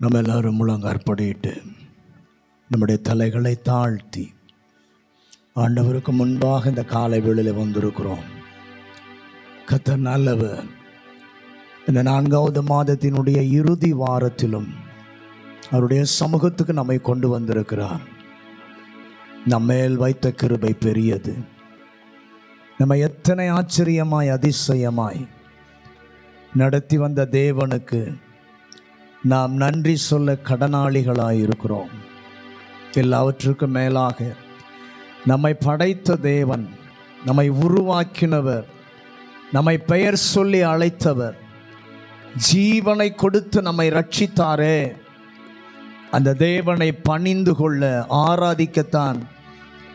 நம்ம எல்லாரும் முழங்காற்படிட்டு நம்முடைய தலைகளை தாழ்த்தி ஆண்டவருக்கு முன்பாக இந்த காலை வேளையில் வந்திருக்கிறோம். கர்த்தர் நல்லவர். இந்த 4வது மாதத்தினுடைய இறுதி வாரத்திலும் அவருடைய சமூகத்துக்கு நம்மை கொண்டு வந்திருக்கிறார். நம்மேல் வைத்த கிருபை பெரியது. நம்ம எத்தனை ஆச்சரியமாய் அதிசயமாய் நடத்தி வந்த தேவனுக்கு நாம் நன்றி சொல்ல கடனாளிகளாய் இருக்கிறோம். எல்லாவற்றுக்கும் மேலாக நம்மை படைத்த தேவன், நம்மை உருவாக்கினவர், நம்மை பெயர் சொல்லி அழைத்தவர், ஜீவனை கொடுத்து நம்மை ரட்சித்தாரே, அந்த தேவனை பணிந்து கொள்ள ஆராதிக்கத்தான்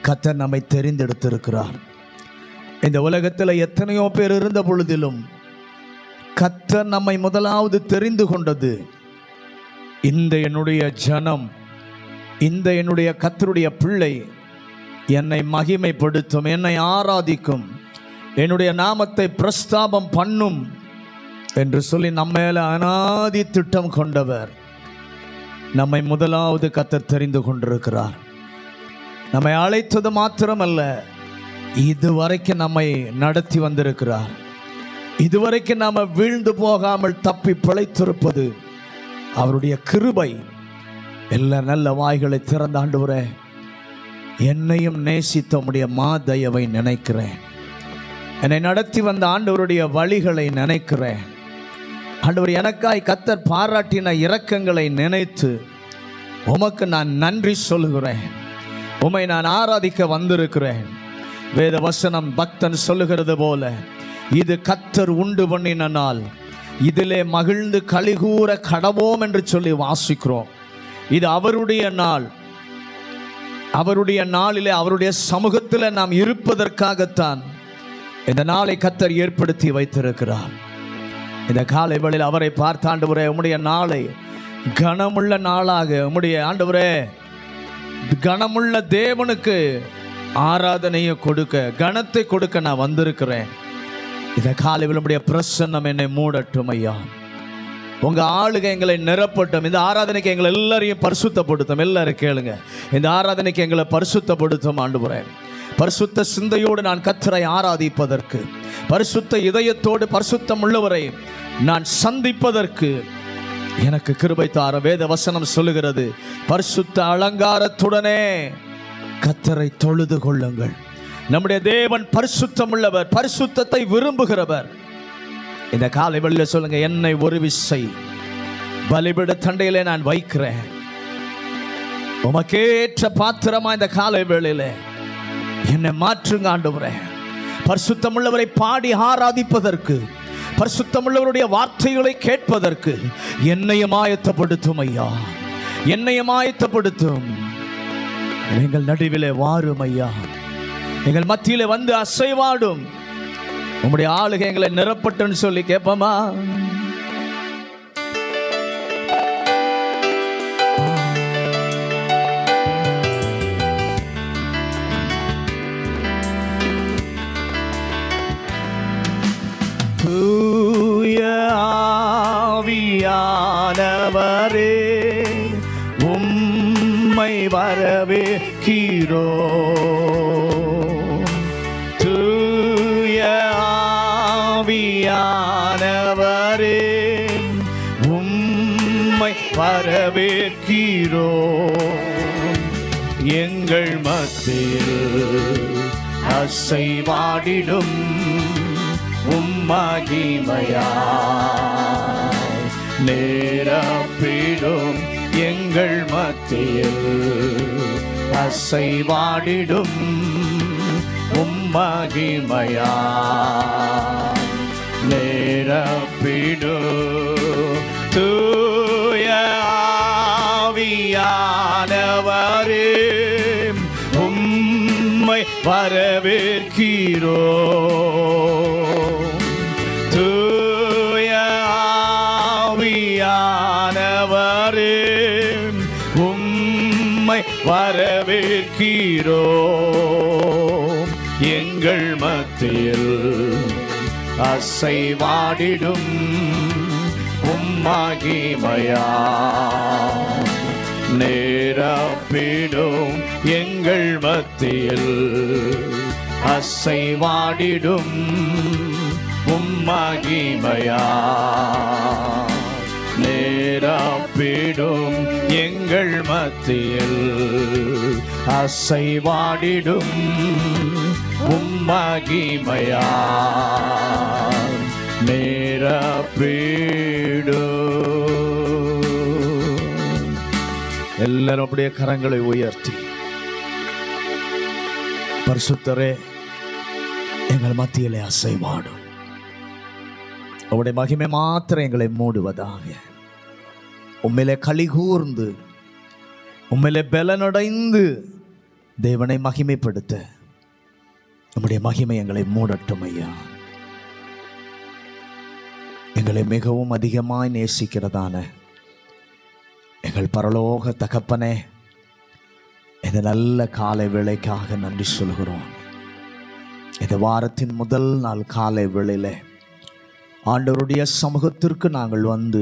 கர்த்தர் நம்மை தெரிந்தெடுத்திருக்கிறார். இந்த உலகத்தில் எத்தனையோ பேர் இருந்த பொழுதிலும் கர்த்தர் நம்மை முதலாவது தெரிந்து கொண்டது, இந்த என்னுடைய ஜனம், இந்த என்னுடைய கர்த்தருடைய பிள்ளை என்னை மகிமைப்படுத்தும், என்னை ஆராதிக்கும், என்னுடைய நாமத்தை பிரஸ்தாபம் பண்ணும் என்று சொல்லி நம்ம மேல அனாதி திட்டம் கொண்டவர். நம்மை முதலாவது கர்த்தர் தெரிந்து கொண்டிருக்கிறார். நம்மை அழைத்தது மாத்திரமல்ல, இதுவரைக்கும் நம்மை நடத்தி வந்திருக்கிறார். இதுவரைக்கும் நாம வீழ்ந்து போகாமல் தப்பி பிழைத்திருப்பது அவருடைய கிருபை. எல்லா நல்ல வாய்களை திறந்த ஆண்டவரே, என்னையும் நேசித்த உம்முடைய மாதயவை நினைக்கிறேன். என்னை நடத்தி வந்த ஆண்டவருடைய வழிகளை நினைக்கிறேன். ஆண்டவர் எனக்காய் கர்த்தர் பாராட்டின இரக்கங்களை நினைத்து உமக்கு நான் நன்றி சொல்லுகிறேன். உம்மை நான் ஆராதிக்க வந்திருக்கிறேன். வேத வசனம் பக்தன் சொல்லுகிறது போல, இது கர்த்தர் உண்டு பண்ணின நாள், இதிலே மகிழ்ந்து களிகூற கடவோம் என்று சொல்லி வாசிக்கிறோம். இது அவருடைய நாள். அவருடைய நாளிலே அவருடைய சமூகத்தில் நாம் இருப்பதற்காகத்தான் இந்த நாளை கர்த்தர் ஏற்படுத்தி வைத்திருக்கிறார். இந்த காலை வேளையில் அவரை பார்த்த ஆண்டவரே, உம்முடைய நாளை கனமுள்ள நாளாக, உம்முடைய ஆண்டவரே கனமுள்ள தேவனுக்கு ஆராதனையை கொடுக்க, கனத்தை கொடுக்க நான் வந்திருக்கிறேன். இந்த காலை வேளையில் உம்முடைய பிரசன்னம் என்னை மூடட்டும் ஐயா. உங்க ஆளுகை எங்களை நிரப்பட்டும். இந்த ஆராதனைக்கு எங்களை எல்லாரையும் பரிசுத்தப்படுத்தும். எல்லாரும் கேளுங்க, இந்த ஆராதனைக்கு எங்களை பரிசுத்தப்படுத்தும் ஆண்டவரே. பரிசுத்த சிந்தையோடு நான் கர்த்தரை ஆராதிப்பதற்கு, பரிசுத்த இதயத்தோடு பரிசுத்தம் உள்ளவரை நான் சந்திப்பதற்கு எனக்கு கிருபை தார. வேத வசனம் சொல்லுகிறது, பரிசுத்த அலங்காரத்துடனே கர்த்தரை தொழுது கொள்ளுங்கள். நம்முடைய தேவன் பரிசுத்தம் உள்ளவர், பரிசுத்தத்தை விரும்புகிறவர். இந்த காலை வேளையில் சொல்லுங்க, என்னை ஒரு விசை பலிபீட தண்டையிலே நான் வைக்கிறேன். உமக்கேற்ற பாத்திரமா இந்த காலை வேளையிலே என்னை மாற்றுங்க ஆண்டவரே. பரிசுத்தமுள்ளவரை பாடி ஆராதிப்பதற்கு, பரிசுத்தமுள்ளவருடைய வார்த்தைகளை கேட்பதற்கு என்னையும் ஆயத்தப்படுத்தும் ஐயா, என்னையும் ஆயத்தப்படுத்தும். எங்கள் நடுவிலே வாரும் ஐயா, எங்கள் மத்தியிலே வந்து அசைவாடும். உம்முடைய ஆளுகை எங்களை நிரப்பட்டுன்னு சொல்லி கேட்போமா? தூய ஆவியானவரே, உம்மை வரவேற்கிறோ. ஆவியானவரே, உம்மை வரவேற்கிறோ. எங்கள் மத்தியில் அசைவாடிடும் உம்மகிமையாய் நிரப்பிடும். எங்கள் மத்தியில் அசைவாடிடும் உம்மகிமையாய் நிரப்பிடும். தூய ஆவியானவரே, உம்மை வரவேற்கிறோ. தூய ஆவியானவரே, உம்மை வரவேற்கிறோ. எங்கள் மத்தியில் அசைவாடிடும் மகிமையா நிரப்பிடும் எங்கள் மத்தியில் அசைவாடிடும் மகிமையா நிரப்பிடும் எங்கள் மத்தியில் அசைவாடிடும் மகிமையா எல்லாரும் அப்படியே கரங்களை உயர்த்தி, பரிசுத்தரே எங்கள் மத்தியிலே அசைவாடும், அவருடைய மகிமை மாத்திரம் எங்களை மூடுவதாக. உம்மிலே களிகூர்ந்து உம்மிலே பலனடைந்து தேவனை மகிமைப்படுத்த நம்முடைய மகிமை எங்களை மூடட்டும் ஐயா. எங்களை மிகவும் அதிகமாய் நேசிக்கிறதான எங்கள் பரலோக தகப்பனே, இந்த நல்ல காலை வேளைக்காக நன்றி சொல்கிறோம். இந்த வாரத்தின் முதல் நாள் காலை வேளையில ஆண்டவருடைய சமூகத்திற்கு நாங்கள் வந்து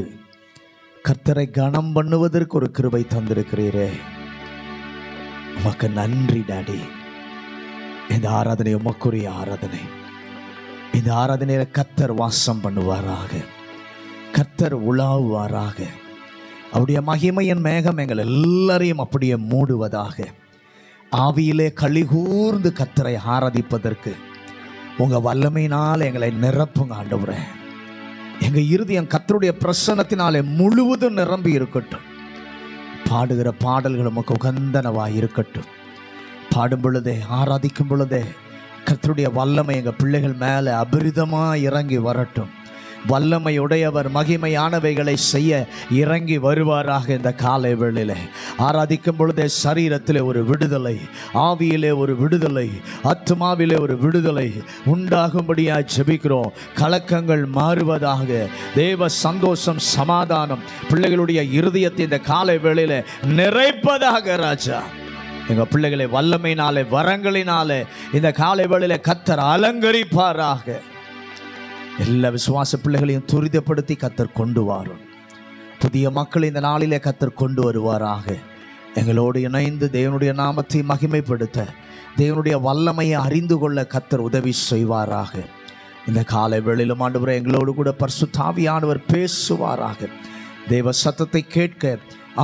கர்த்தரை கனம் பண்ணுவதற்கு ஒரு கிருபை தந்திருக்கிறீரே, உமக்கு நன்றி டாடி. இந்த ஆராதனை உமக்குரிய ஆராதனை. இந்த ஆராதனையில கர்த்தர் வாசம் பண்ணுவாராக, கர்த்தர் உலாவுவாராக. அவருடைய மகிமையின் மேகம் எங்கள் எல்லாரையும் அப்படியே மூடுவதாக. ஆவியிலே களிகூர்ந்து கர்த்தரை ஆராதிப்பதற்கு உங்க வல்லமையினால் எங்களை நிரப்புங்க ஆண்டவரே. எங்க இருதயம் கர்த்தருடைய பிரசன்னத்தினாலே முழுவதும் நிரம்பி இருக்கட்டும். பாடுகிற பாடல்கள் உமக்கு உகந்தனவாய் இருக்கட்டும். பாடும் பொழுதே, ஆராதிக்கும் பொழுதே கர்த்தருடைய வல்லமை எங்கள் பிள்ளைகள் மேலே அபரிதமாக இறங்கி வரட்டும். வல்லமையுடையவர் மகிமையானவைகளை செய்ய இறங்கி வருவாராக. இந்த காலை வேளையிலே ஆராதிக்கும் பொழுதே சரீரத்திலே ஒரு விடுதலை, ஆவியிலே ஒரு விடுதலை, ஆத்துமாவிலே ஒரு விடுதலை உண்டாகும்படியாக ஜெபிக்கிறோம். கலக்கங்கள் மாறுவதாக. தேவ சந்தோஷம், சமாதானம் பிள்ளைகளுடைய இருதயத்தை இந்த காலை வேளையிலே நிறைப்பதாக. ராஜா, எங்கள் பிள்ளைகளை வல்லமையினாலே, வரங்களினாலே இந்த காலை வேளையிலே கர்த்தர் அலங்கரிப்பாராக. எல்லா விசுவாச பிள்ளைகளையும் துரிதப்படுத்தி கர்த்தர் கொண்டு வாரும். புதிய மக்களை இந்த நாளிலே கர்த்தர் கொண்டு வருவாராக. எங்களோடு இணைந்து தேவனுடைய நாமத்தை மகிமைப்படுத்த, தேவனுடைய வல்லமையை அறிந்து கொள்ள கர்த்தர் உதவி செய்வாராக. இந்த காலை வேளையிலும் ஆண்டவரே எங்களோடு கூட பரிசுத்த ஆவியானவர் பேசுவாராக. தேவ சத்தத்தை கேட்க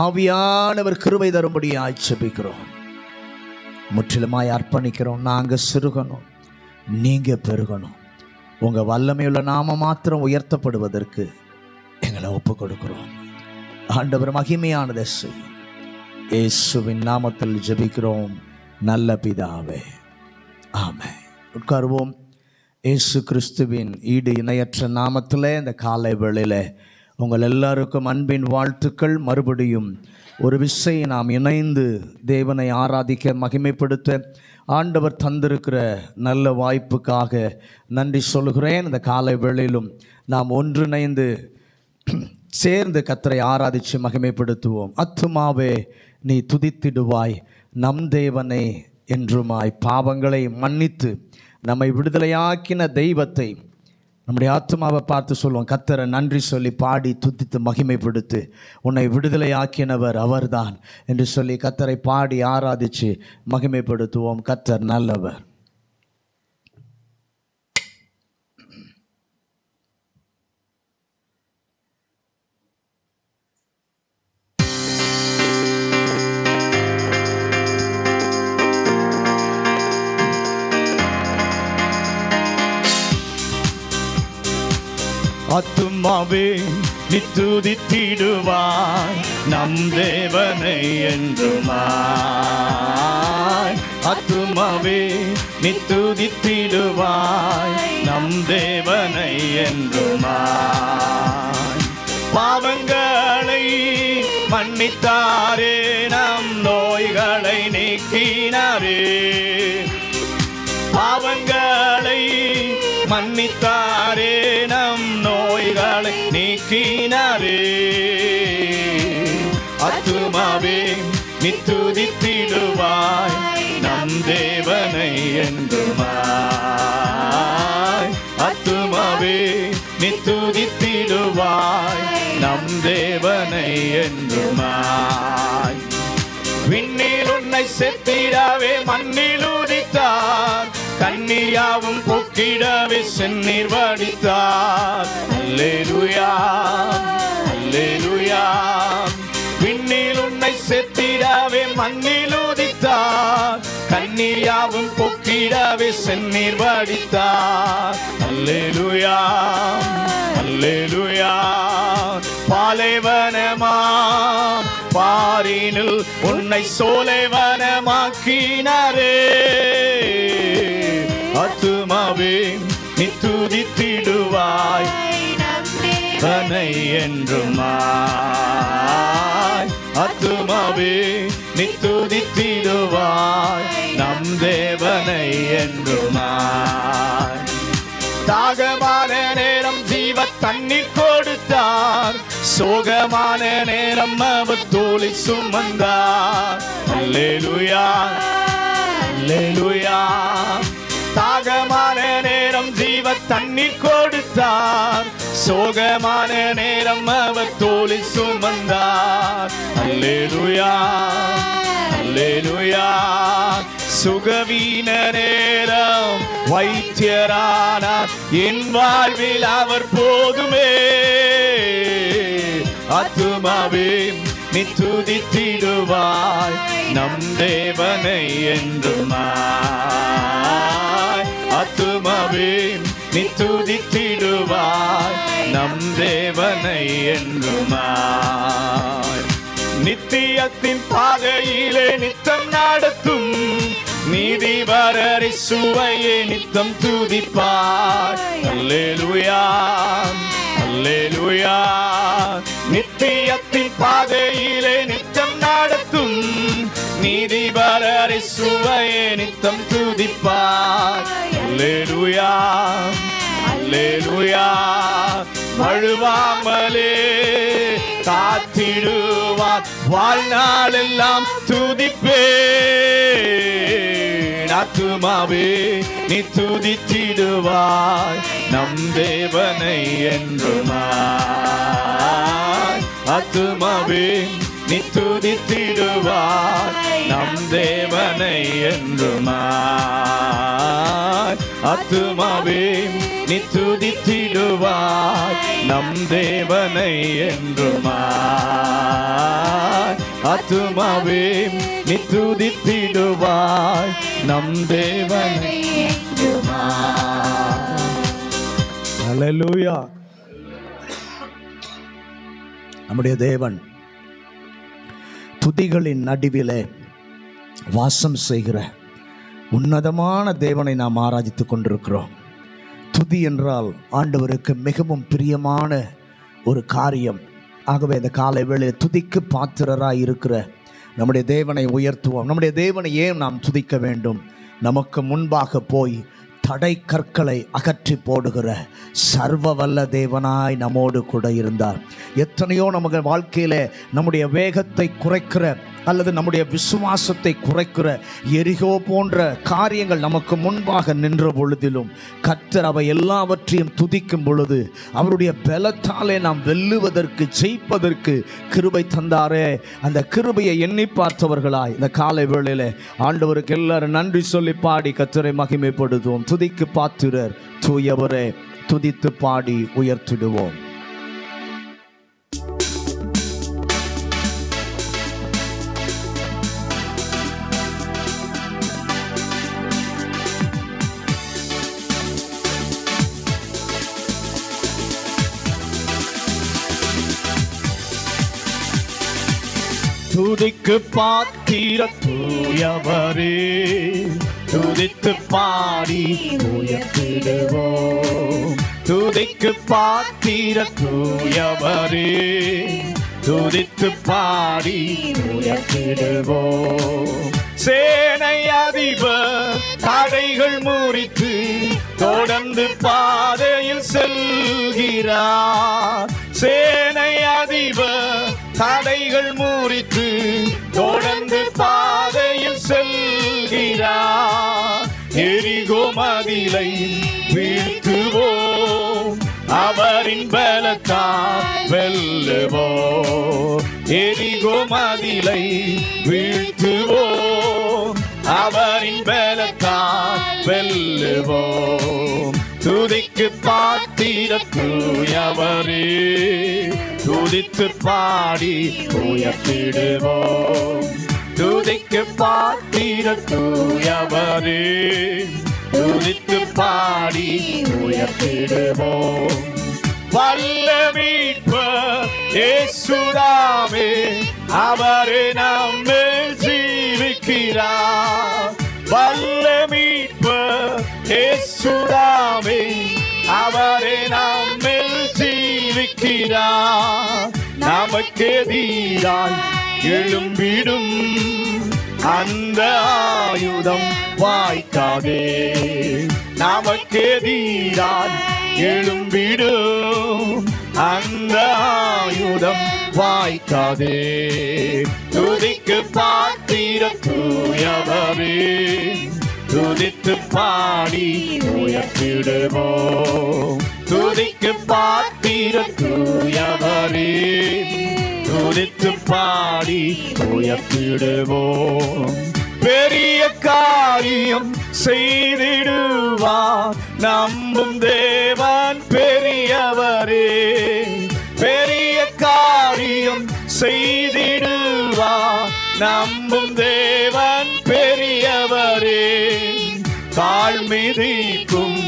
ஆவியானவர் கிருபை தரும்படியாய் ஜெபிக்கிறோம். முற்றிலுமாய் அர்ப்பணிக்கிறோம். நாங்கள் சிறுகணும், நீங்க பெருகணும். உங்க வல்லமையுள்ள நாம மாத்திரம் உயர்த்தப்படுவதற்கு எங்களை ஒப்பு கொடுக்கிறோம். ஆண்டவர் மகிமையானதை செய்யும். இயேசுவின் நாமத்தில் ஜெபிக்கிறோம் நல்ல பிதாவே, ஆமென். உட்காருவோம். இயேசு கிறிஸ்துவின் ஈடு இணையற்ற நாமத்திலே இந்த காலை வேளையில உங்கள் எல்லாருக்கும் அன்பின் வாழ்த்துக்கள். மறுபடியும் ஒரு விசையை நாம் இணைந்து தேவனை ஆராதிக்க, மகிமைப்படுத்த ஆண்டவர் தந்திருக்கிற நல்ல வாய்ப்புக்காக நன்றி சொல்கிறேன். இந்த காலை வேளையிலும் நாம் ஒன்றிணைந்து சேர்ந்து கர்த்தரை ஆராதித்து மகிமைப்படுத்துவோம். ஆத்துமாவே நீ துதித்திடுவாய் நம் தேவனை என்றுமாய். பாவங்களை மன்னித்து நம்மை விடுதலையாக்கின தெய்வத்தை நம்முடைய ஆத்மாவை பார்த்து சொல்லுவோம். கர்த்தரை நன்றி சொல்லி பாடி துதித்து மகிமைப்படுத்து. உன்னை விடுதலையாக்கினவர் அவர்தான் என்று சொல்லி கர்த்தரை பாடி ஆராதித்து மகிமைப்படுத்துவோம். கர்த்தர் நல்லவர். ஆத்துமாவே நீ துதித்திடுவாய் நம் தேவனை என்றுமாய். ஆத்துமாவே நீ துதித்திடுவாய் நம் தேவனை என்றுமாய். பாவங்களை மன்னித்தாரே, நம் நோய்களை நீக்கினாரே. பாவங்களை மன்னித்தாரே, நம் நோய்களை நீக்கினாரே. ஆத்துமாவே நீ துதித்திடுவாய் நம் தேவனை என்றுமாய். ஆத்துமாவே நீ துதித்திடுவாய் நம் தேவனை என்றுமாய். விண்ணில் உன்னை செத்திடவே மண்ணில் உதித்தார், கண்ணீயாவும் போக்கிடவே செந்நீர் வடித்தார். அல்லேலூயா அல்லேலூயா. விண்ணில் உன்னை செத்திடவே மண்ணில் உதித்தார், கண்ணீயாவும் போக்கிடவே செந்நீர் வடித்தார். அல்லேலூயா அல்லேலூயா. பாலைவனமா பாரினில் உன்னை சோலைவனமாக்கினாரே, ஆத்துமாவே நீ துதித்திடுவாய் தன்னை என்றுமாய். ஆத்துமாவே நீ துதித்திடுவாய் நம் தேவனை என்றுமாய். தாகமான நேரம் ஜீவ தண்ணீர் கொடுத்தார், சோகமான நேரம் அவர் தோளை சுமந்தார். அல்லேலூயா அல்லேலூயா. தாகமான நேரம் ஜீவ தண்ணீர் கொடுத்தார், சோகமான நேரம் அவர் தோளை சுமந்தார். அல்லேலூயா அல்லேலூயா. சுகவீன நேரம் வைத்தியரானார், என் வாழ்வில் அவர் போதுமே. ஆத்துமாவே நீ துதித்திடுவாய் நம் தேவனை என்றுமாய். ஆத்துமாவே நீ துதித்திடுவாய் நம் தேவனை என்றுமாய். நித்தியத்தின் பாதையிலே நித்தம் நடத்தும் நீதிபரரை சுவையே நித்தம் துதிப்பார். அல்லேலூயா அல்லேலூயா. நித்தியத்தின் பாதையிலே நித்தம் நடத்தும் நீதிபரரை சுவையே நித்தம் துதிப்பார். அல்லேலூயா அல்லேலூயா. வழுவாமலே காத்திடுவார், வாழ்நாளெல்லாம் துதிப்பேன். ஆத்துமாவே நீ துதித்திடுவாய் நம் தேவனை என்றுமாய். ஆத்துமாவே நீ துதித்திடுவாய் நம் தேவனை என்றுமாய். ஆத்துமாவே நீ துதித்திடுவாய் நம் தேவனை என்றுமாய். ஆத்துமாவே நீ துதித்திடுவாய் நம் தேவனை என்றுமாய். ஹல்லேலூயா. நம்முடைய தேவன் துதிகளின் நடுவிலே வாசம் செய்கிற உன்னதமான தேவனை நாம் ஆராதித்துக் கொண்டிருக்கிறோம். துதி என்றால் ஆண்டவருக்கு மிகவும் பிரியமான ஒரு காரியம். ஆகவே இந்த காலை வேளையில் துதிக்கு பாத்திரராய் இருக்கிற நம்முடைய தேவனை உயர்த்துவோம். நம்முடைய தேவனை ஏன் நாம் துதிக்க வேண்டும்? நமக்கு முன்பாக போய் தடை கற்களை அகற்றி போடுகிற சர்வ வல்ல தேவனாய் நம்மோடு கூட இருந்தார். எத்தனையோ நமக்கு வாழ்க்கையில நம்முடைய வேகத்தை குறைக்கிற அல்லது நம்முடைய விசுவாசத்தை குறைக்கிற எரிகோ போன்ற காரியங்கள் நமக்கு முன்பாக நின்ற பொழுதிலும் கர்த்தர் அவை எல்லாவற்றையும் துதிக்கும் பொழுது அவருடைய பலத்தாலே நாம் வெல்லுவதற்கு ஜெயிப்பதற்கு கிருபை தந்தாரே. அந்த கிருபையை எண்ணி பார்த்தவர்களாய் இந்த காலை வேளையில ஆண்டவருக்கு எல்லாரும் நன்றி சொல்லி பாடி கர்த்தரை மகிமைப்படுத்துவோம். துதிக்கு பாத்திரர் தூயவரே, துதித்து பாடி உயர்த்திடுவோம். துதிக்கு பாத்திர தூயவரே, துதித்து பாடி உயர்த்திடுவோம். துதிக்கு பாத்திர தூயவரே, துதித்து பாடி உயர்த்திடுவோம். சேனை அதிபர் தடைகள் முறித்து தொடர்ந்து பாதையில் செல்கிறார். சேனை அதிபர் தடைகள் முறித்து தொடர்ந்து பாதையில் செல்கிறார். எரிகோ மதிலை வீழ்த்துவோம், அவரின் பலத்தால் வெல்லுவோம். எரிகோ மதிலை வீழ்த்துவோம், அவரின் பலத்தால் வெல்லுவோம். துதிக்கு பாத்திர தூயவரே, துதித்து பாடி உயர்த்திடுவோம். துதிக்கு பாத்திர தூயவரே, துதித்து பாடி உயர்த்திடுவோம். வல்ல மீட்பர் இயேசுதாமே, அவரே நம்மில் ஜீவிக்கிறார். வல்ல மீட்பர் இயேசுதாமே, அவரே நம்மில் ஜீவிக்கிறார். நமக்கு எதிராய் எழும்பிடும் அந்த ஆயுதம் வாய்க்காதே. நமக்கு எதிராய் எழும்பிடும் அந்த ஆயுதம் வாய்க்காதே. துதிக்கு பாத்திர தூயவரே, துதித்து பாடி உயர்த்திடுவோம். துதிக்கு பாத்திர தூயவரே, துதித்து பாடி உயர்த்திடுவோம். பெரிய காரியம் செய்திடுவார் நம்பும் தேவன் பெரியவரே. பெரிய காரியம் செய்திடுவார் நம்பும் தேவன் பெரியவரே. கால் மிதிக்கும்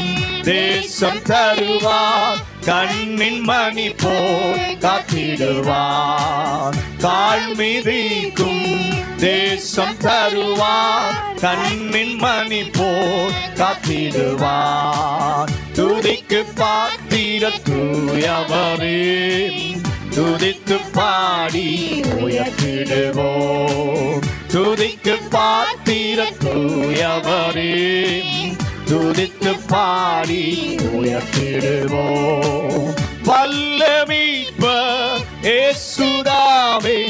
தேசம் தருவார், கண்ணின் மணி போல் காத்திடுவார். கால் மிதிக்கும் தேசம் தருவார், கண்ணின் மணி போல் காத்திடுவார். துதிக்கு பாத்திர தூயவரே, துதித்து பாடி உயர்த்திடுவோம். துதிக்கு பாத்திர தூயவரே, துதித்து பாடி உயர்த்திடுவோம். வல்ல மீட்பர் இயேசுதாமே,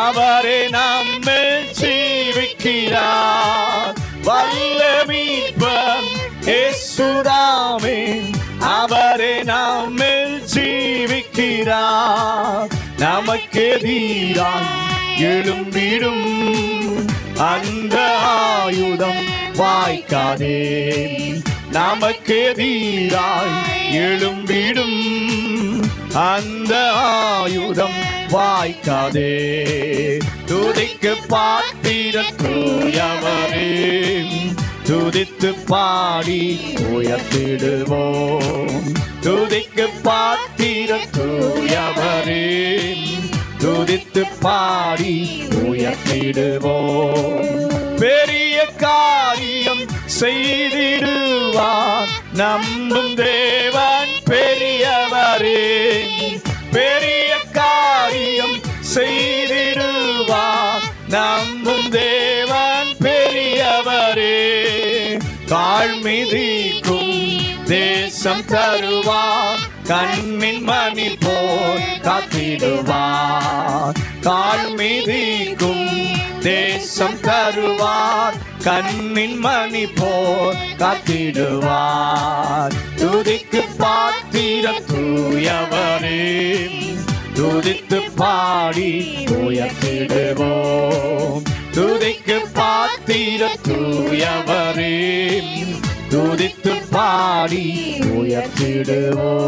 அவரே நம்மில் ஜீவிக்கிறார். வல்ல மீட்பர் இயேசுதாமே, அவரே நம்மில் ஜீவிக்கிறார். நமக்கு எதிராய் எழும்பிடும் அந்த ஆயுதம் வாய்க்காதே. நமக்கு எதிராய் எழும்பிடும் அந்த ஆயுதம் வாய்க்காதே. துதிக்கு பாத்திர தூயவரே, துதித்து பாடி உயர்த்திடுவோம். துதிக்கு பாத்திர தூயவரே, துதித்து பாடி உயர்த்திடுவோம். பெரிய காரியம் செய்திடுவார் நம்பும் தேவன் பெரியவரே. பெரிய காரியம் செய்திடுவார் நம்பும் தேவன் பெரியவரே. கால் மிதிக்கும் தேசம் தருவார், கண்ணின் மணி போல் காத்திடுவார். கால் மிதிக்கும் தேசம் தருவார், கண்ணின் மணி போல் காத்திடுவார். துதிக்கு பாத்திர தூயவரே, துதித்து பாடி உயர்த்திடுவோம். துதிக்கு பாத்திர தூயவரே, துதித்து பாடி உயர்த்திடுவோம்.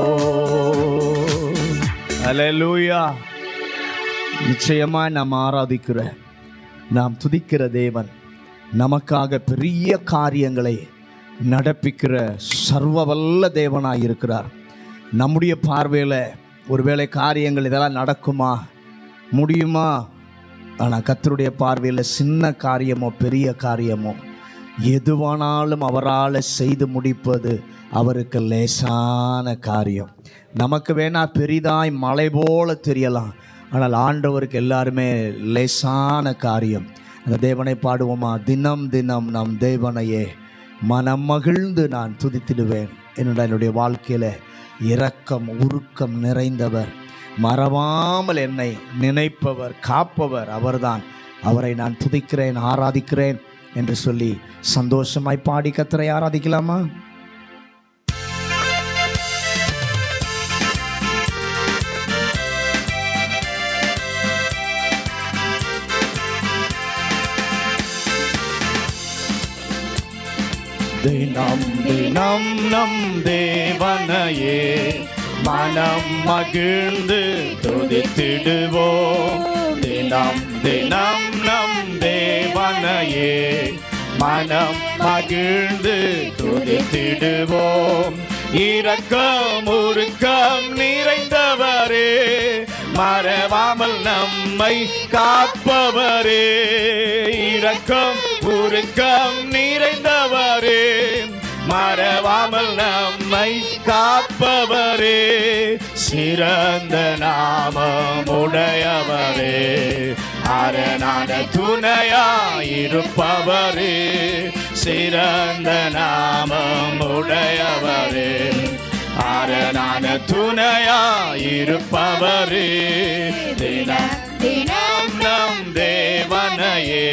அல்லேலூயா. நிச்சயமாய் நாம் ஆராதிக்கிற, நாம் துதிக்கிற தேவன் நமக்காக பெரிய காரியங்களை நடப்பிக்கிற சர்வவல்ல தேவனாய் இருக்கிறார். நம்முடைய பார்வையில் ஒருவேளை காரியங்கள் இதெல்லாம் நடக்குமா, முடியுமா? ஆனால் கர்த்தருடைய பார்வையில் சின்ன காரியமோ பெரிய காரியமோ எதுவானாலும் அவரால் செய்து முடிப்பது அவருக்கு லேசான காரியம். நமக்கு வேணா பெரிதாய் மலை போல தெரியலாம், ஆனால் ஆண்டவருக்கு எல்லாருமே லேசான காரியம். அந்த தேவனை பாடுவோமா? தினம் தினம் நம் தேவனையே மனம் மகிழ்ந்து நான் துதித்திடுவேன். என்னுடைய வாழ்க்கையில் இரக்கம் உருக்கம் நிறைந்தவர், மறவாமல் என்னை நினைப்பவர், காப்பவர் அவர்தான். அவரை நான் துதிக்கிறேன், ஆராதிக்கிறேன் என்று சொல்லி சந்தோஷமாய் பாடி கர்த்தரை ஆராதிக்கலாமா? தினம் தினம் நம் தேவனையே மனம் மகிழ்ந்து துதித்திடுவோம். தினம் தினம் நம் தேவனையே மனம் மகிழ்ந்து துதித்திடுவோம். இரக்கம் உருக்கம் நிறைந்தவரே, மறவாமல் நம்மை காப்பவரே. இரக்கம் உருக்கம் நிறைந்தவரே, மறவாமல் நம்மை காப்பவரே. சிறந்த நாமம் உடையவரே, அரணான துணையாயிருப்பவரே. சிறந்த நாமம் உடையவரே, அரணான துணையாயிருப்பவரே. தினம் தினம் நம் தேவனையே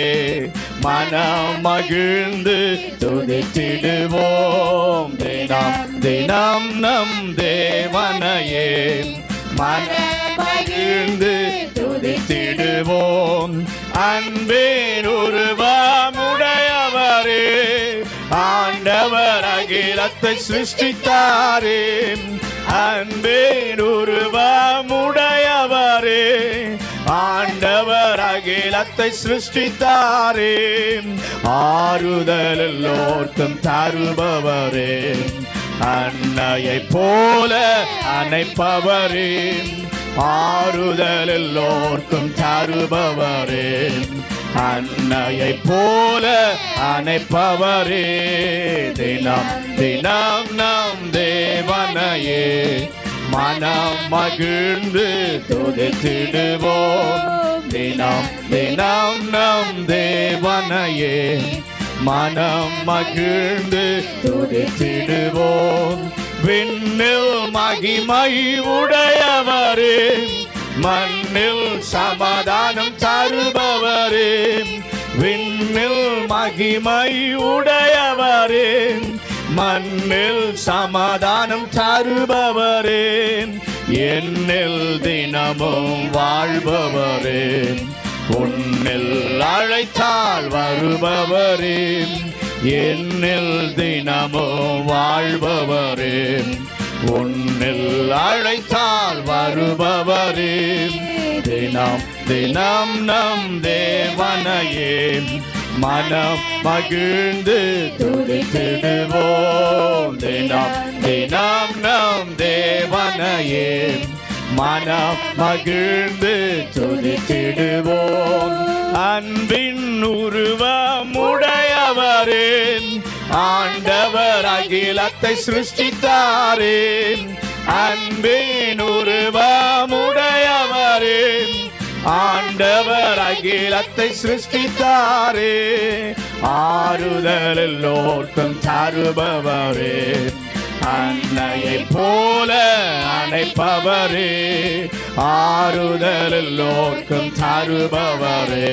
மனம் மகிழ்ந்து துதித்திடுவோம். தினம் தினம் நம் தேவனையே மனம் மகிழ்ந்து துதித்திடுவோம். அன்பின் உருவமுடையவரே, ஆண்டவர் அகிலத்தை சிருஷ்டித்தாரே. அன்பின் உருவமுடையவரே, ஆண்டவர் அகிலத்தை சிருஷ்டித்தாரே. ஆறுதல் எல்லோர்க்கும் தருபவரே, அன்னையை போல அணைப்பவரே. ஆறுதல் எல்லோர்க்கும் தருபவரே, அன்னையை போல அணைப்பவரே. தினம் தினம் நம் தேவனையே மனம் மகிழ்ந்து துதித்திடுவோம். தினம் தினம் நம் தேவனையே மனம் மகிழ்ந்து துதித்திடுவோம். விண்ணில் மகிமை உடையவரே, மண்ணில் சமாதானம் தருபவரே. விண்ணில் மகிமை உடையவரே, மண்ணில் சமாதானம் தருபவரே. என்னில் தினமும் வாழ்பவரே, உன்னில் அழைத்தால் வருபவரே. என்னில் தினமும் வாழ்பவரே, உன்னில் அழைத்தால் வருபவரே. தினம் தினம் நம் தேவனையே மனம் மகிழ்ந்து துதித்திடுவோம். தினம் தினம் நம் தேவனையே மனம் மகிழ்ந்து துதித்திடுவோம். அன்பின் உருவமுடையவரே, ஆண்டவர் அகிலத்தை சிருஷ்டித்தாரே. அன்பின் உருவமுடையவரே, ஆண்டவர் அகிலத்தை சிருஷ்டித்தாரே. ஆறுதல் எல்லோர்க்கும் தருபவரே, அன்னையை போல அணைப்பவரே. ஆறுதல் எல்லோர்க்கும் தருபவரே,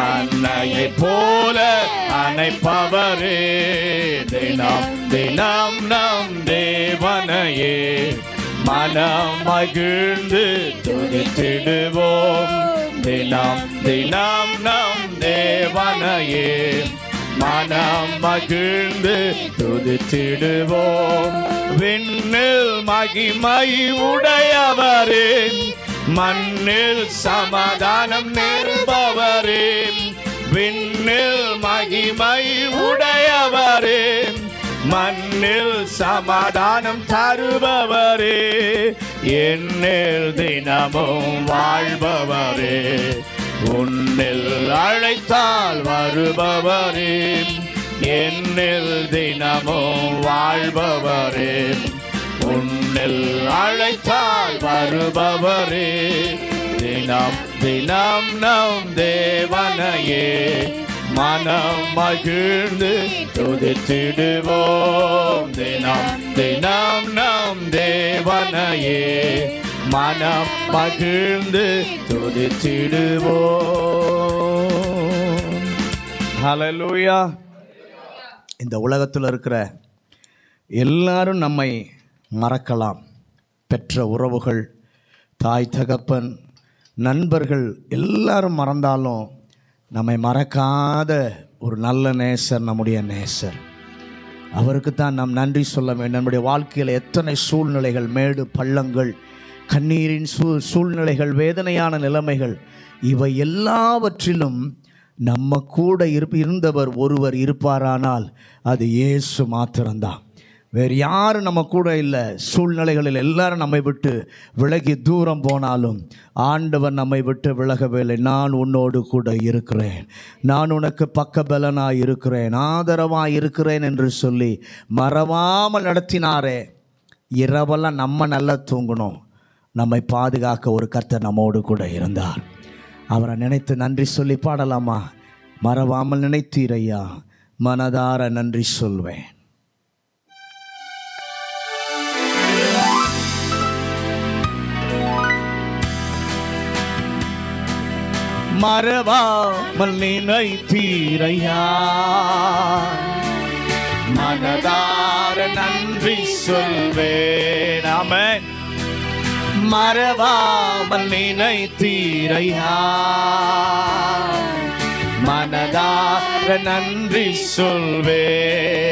அன்னையை போல அணைப்பவரே. தினம் தினம் நம் தேவனையே மனம் மகிழ்ந்து துதித்திடுவோம். தினம் தினம் நம் தேவனையே மனம் மகிழ்ந்து துதித்திடுவோம். விண்ணில் மகிமை உடையவரே, மண்ணில் சமாதானம் நேர்பவரே. விண்ணில் மகிமை உடையவரே, மண்ணில் சமாதானம் தருபவரே. என்னில் தினமும் வாழ்பவரே, உன்னில் அழைத்தால் வருபவரே. என்னில் தினமும் வாழ்பவரே, உன்னில் அழைத்தால் வருபவரே. தினம் தினம் நம் தேவனையே மனம் மகிழ்ந்து துதித்திடுவோம். தினம் தினம் நம் தேவனையே மனம் மகிழ்ந்து துதித்திடுவோம். ஹல்லேலூயா. இந்த உலகத்தில் இருக்கிற எல்லாரும் நம்மை மறக்கலாம். பெற்ற உறவுகள், தாய் தகப்பன், நண்பர்கள் எல்லாரும் மறந்தாலும் நம்மை மறக்காத ஒரு நல்ல நேசர் நம்முடைய நேசர். அவருக்கு தான் நாம் நன்றி சொல்ல வேண்டும். நம்முடைய வாழ்க்கையில் எத்தனை சூழ்நிலைகள், மேடு பள்ளங்கள், கண்ணீரின் சூழ்நிலைகள், வேதனையான நிலைமைகள், இவை எல்லாவற்றிலும் நம்ம கூட இருந்தவர் ஒருவர் இருப்பாரானால் அது இயேசு மாத்திரம்தான். வேறு யாரும் நம்ம கூட இல்லை. சூழ்நிலைகளில் எல்லாரும் நம்மை விட்டு விலகி தூரம் போனாலும் ஆண்டவர் நம்மை விட்டு விலகவில்லை. நான் உன்னோடு கூட இருக்கிறேன், நான் உனக்கு பக்கபலனாய் இருக்கிறேன், ஆதரவாய் இருக்கிறேன் என்று சொல்லி மறவாமல் நடத்தினாரே. இரவெல்லாம் நம்ம நல்லா தூங்கணும், நம்மை பாதுகாக்க ஒரு கர்த்தர் நம்மோடு கூட இருந்தார். அவரை நினைத்து நன்றி சொல்லி பாடலாமா? மறவாமல் நினைத்தீரையா, மனதார நன்றி சொல்வேன். மறவாமல் நினைத்தீரையா, மனதார நன்றி சொல்வேன். ஆமென். மறவாமல் நினைத்தீரையா, மனதார நன்றி சொல்வேன்.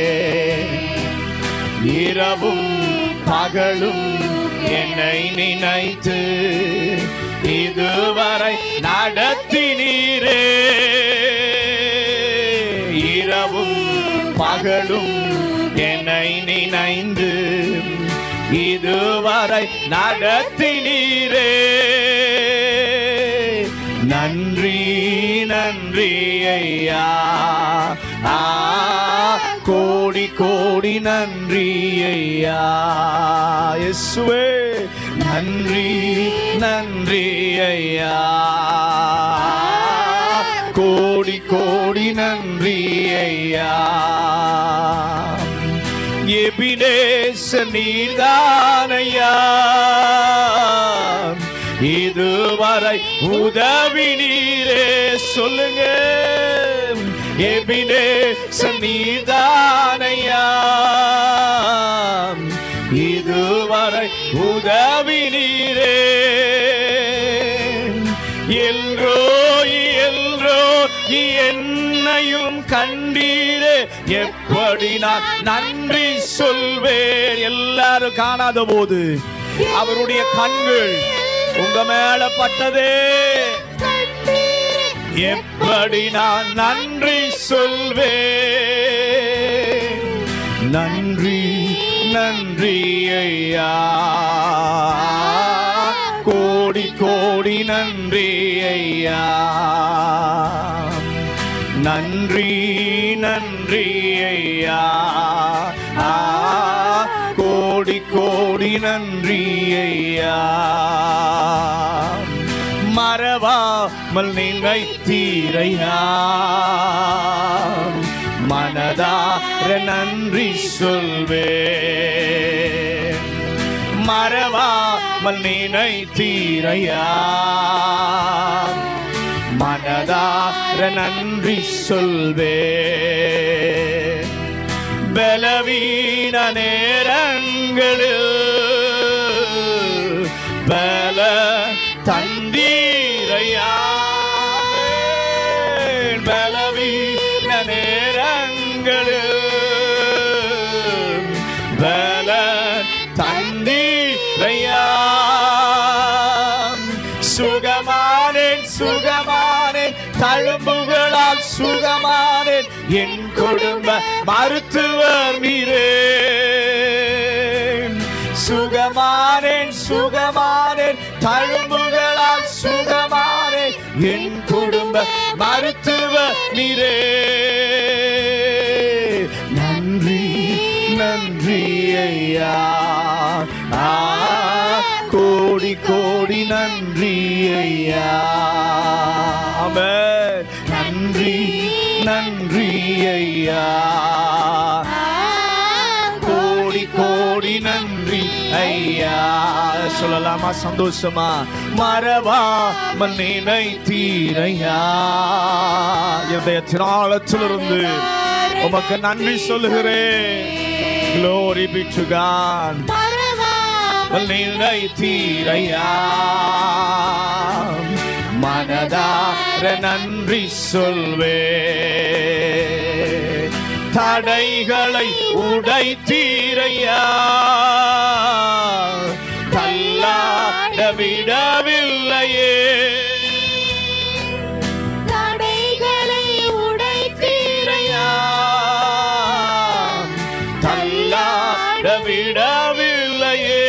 இரவும் பகலும் என்னை நினைத்து இதுவரை நடத்தினீரே. இரவும் பகலும் என்னை நினைந்து இதுவரை நடத்தினீரே. நன்றி நன்றி ஐயா, கோடி கோடி நன்றி ஐயா. இயேசுவே நன்றி நன்றி ஐயா, கோடி கோடி நன்றி ஐயா. எபினேசர் நீர்தானையா, இதுவரை உதவி நீரே. சொல்லுங்க, எபினேசர் நீர்தானையா, இதுவரை உதவி நீரே. எல்ரோய் எல்ரோய் என்னையும் கண்டீரே, எப்படி நான் நன்றி சொல்வேன். எல்லாரும் காணாத போது அவருடைய கண்கள் உங்க மேல பட்டதே, எப்படி நான் நன்றி சொல்வேன். நன்றி நன்றி ஐயா, கோடி கோடி நன்றி ஐயா. நன்றி நன்றி ஐயா, கோடி கோடி நன்றி ஐயா. மறவாமல் நினைத்தீரையா, மனதார நன்றி சொல்வேன். மறவாமல் நினைத்தீரையா, மனதார நன்றி சொல்வேன். பலவீன நேரங்களில் பல தந்தீரையா, பலவீன நேரங்களில் பல தந்தீரையா. சுகமானேன் சுகமானேன், தழும்புகளால் சுகமானேன், என் குடும்ப மருத்துவர் நீரே. சுகமானேன் சுகமானேன், தழும்புகளால் சுகமானேன், என் குடும்ப மருத்துவர் நீரே. நன்றி நன்றி ஐயா, கோடி கோடி நன்றி ஐயா. ஆமென். நன்றி நன்றி ஐயா, கோடி கோடி நன்றி ஐயா. சொல்லலாமா சந்தோஷமா? மறவாமல் நினைத்தீரையா, இதயத்தின் ஆழத்திலிருந்து உமக்கு நன்றி சொல்லுகிறேன். Glory be to God. நினைத்தீரையா, மனதார நன்றி சொல்வேன். தடைகளை உடைத்தீரையா, தள்ளாட விடவில்லையே. தடைகளை உடைத்தீரையா, தள்ளாட விடவில்லையே.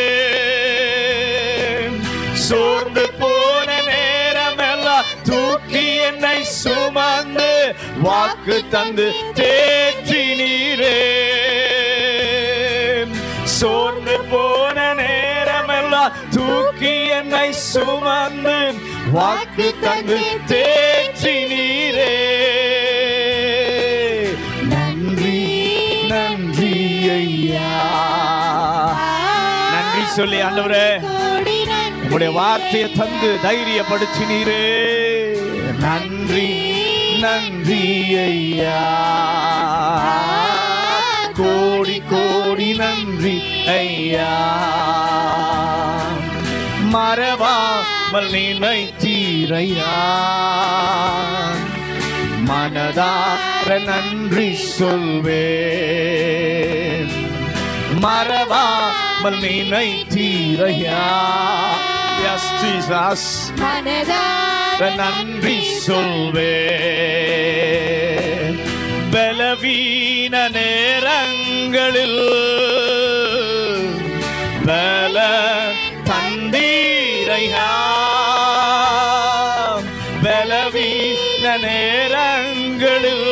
சோர்ந்து போன நேரமெல்லாம் தூக்கி என்னை சுமந்து வாக்கு தந்து தேற்றினீரே. சோர்ந்து போன நேரமெல்லாம் தூக்கி என்னை சுமந்து வாக்கு தந்து தேற்றினீரே. நன்றி நன்றி ஐயா. நன்றி சொல்லி ஆண்டவரே உங்களுடைய வார்த்தையை தந்து தைரியப்படுத்தினீரே. நன்றி நன்றி ஐயா, கோடி கோடி நன்றி ஐயா. மறவாமல் நினைத்தீரையா, மனதார நன்றி சொல்வேன். மறவாமல் நினைத்தீரையா, yes Jesus, மனதார நன்றி சொல்வேன். பலவீன நேரங்களில் பல தந்தீரையா, பலவீன நேரங்களில்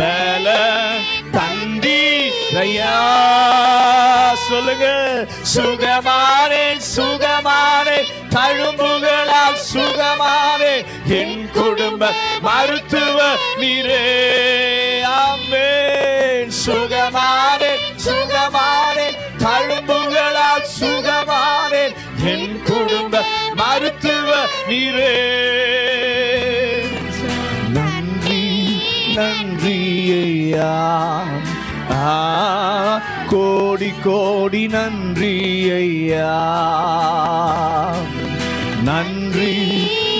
பல தந்தீரையா. சொல்லுங்க, சுகமானே சுகமானே, தழும்புகளால் சுகமானே, என் குடும்ப மருத்துவ நீரே. ஆமென். சுகமானே சுகமானே, தழும்புகளால் சுகமானே, என் குடும்ப மருத்துவ நீரே. நன்றி நன்றி ஐயா, கோடி கோடி நன்றி ஐயா. நன்றி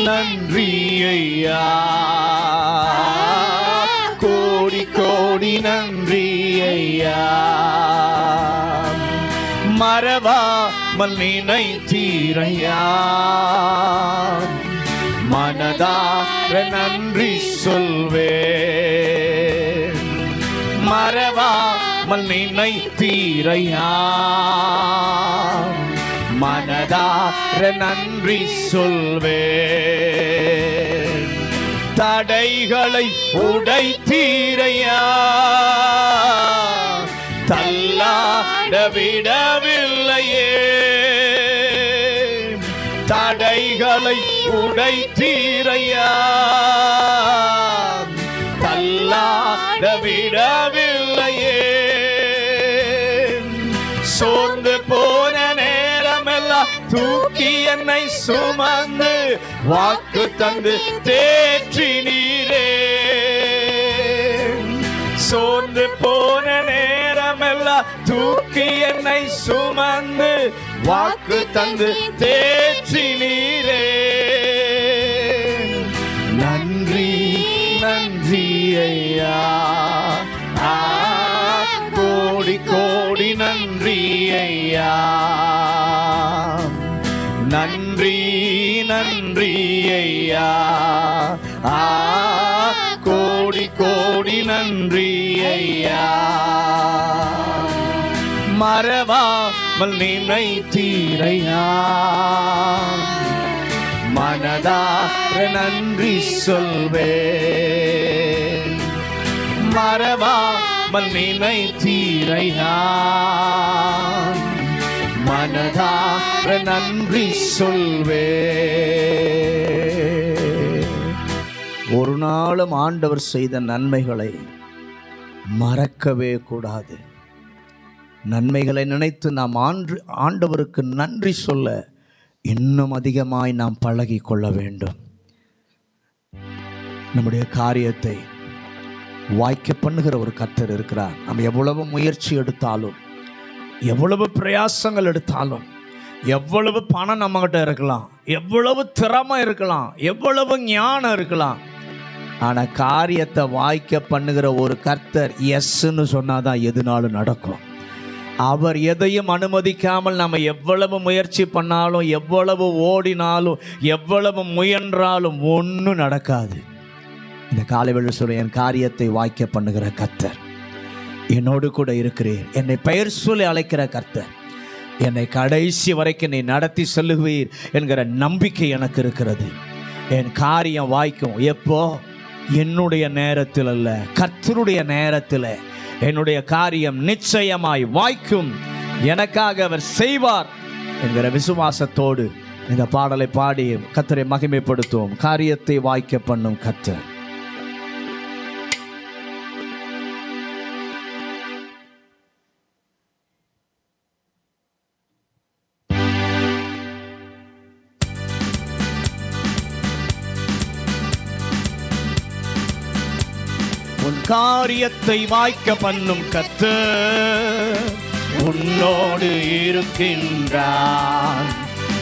நன்றி ஐயா, கோடி கோடி நன்றி ஐயா. மறவாமல் நினைத்தீரையா, மனதார நன்றி சொல்வேன். மறவாமல் நினைத்தீரையா, மனதார நன்றி சொல்வேன். தடைகளை உடைத்தீரையா, தள்ளாட விடவில்லையே. தடைகளை உடைத்தீரையா, தள்ளாட விடவில்லையே. சோர்ந்து போன நேரமெல்லாம் தூக்கி என்னை சுமந்து வாக்கு தந்து தேற்றினீரே. சோர்ந்து போன நேரமெல்லாம் தூக்கி என்னை சுமந்து வாக்கு தந்து தேற்றினீரே. நன்றி நன்றி ஐயா, கோடி கோடி நன்றி ஐயா. நன்றி நன்றி ஐயா, கோடி கோடி நன்றி ஐயா. மறவாமல் நினைத்தீரையா, மனதார நன்றி சொல்வேன். மறவாமல் நினைத்தீரையா, மனதார நன்றி சொல்வேன். ஒரு நாளும் ஆண்டவர் செய்த நன்மைகளை மறக்கவே கூடாது. நன்மைகளை நினைத்து நாம் ஆண்டவருக்கு நன்றி சொல்ல இன்னும் அதிகமாய் நாம் பழகி கொள்ள வேண்டும். நம்முடைய காரியத்தை வாய்க்க பண்ணுகிற ஒரு கர்த்தர் இருக்கிறார். நம்ம எவ்வளவு முயற்சி எடுத்தாலும், எவ்வளவு பிரயாசங்கள் எடுத்தாலும், எவ்வளவு பணம் நம்மகிட்ட இருக்கலாம், எவ்வளவு திறமை இருக்கலாம், எவ்வளவு ஞானம் இருக்கலாம், ஆனா காரியத்தை வாய்க்க பண்ணுகிற ஒரு கர்த்தர் எஸ்ன்னு சொன்னாதான் எதுனாலும் நடக்கும். அவர் எதையும் அனுமதிக்காமல் நம்ம எவ்வளவு முயற்சி பண்ணாலும், எவ்வளவு ஓடினாலும், எவ்வளவு முயன்றாலும் ஒன்றும் நடக்காது. இந்த காலைவேளை சொல்ல, என் காரியத்தை வாய்க்க பண்ணுகிற கர்த்தர் என்னோடு கூட இருக்கிறீர். என்னை பெயர் சொல்லி அழைக்கிற கர்த்தர் என்னை கடைசி வரைக்கும் நீ நடத்தி செல்லுவீர் என்கிற நம்பிக்கை எனக்கு இருக்கிறது. என் காரியம் வாய்க்கும். எப்போ? என்னுடைய நேரத்தில் அல்ல, கர்த்தருடைய நேரத்தில் என்னுடைய காரியம் நிச்சயமாய் வாய்க்கும். எனக்காக அவர் செய்வார் என்கிற விசுவாசத்தோடு இந்த பாடலை பாடி கர்த்தரை மகிமைப்படுத்துவோம். காரியத்தை வாய்க்க பண்ணும் கர்த்தர். உன் காரியத்தை வாய்க்க பண்ணும் கர்த்தர் உன்னோடு இருக்கின்றார்.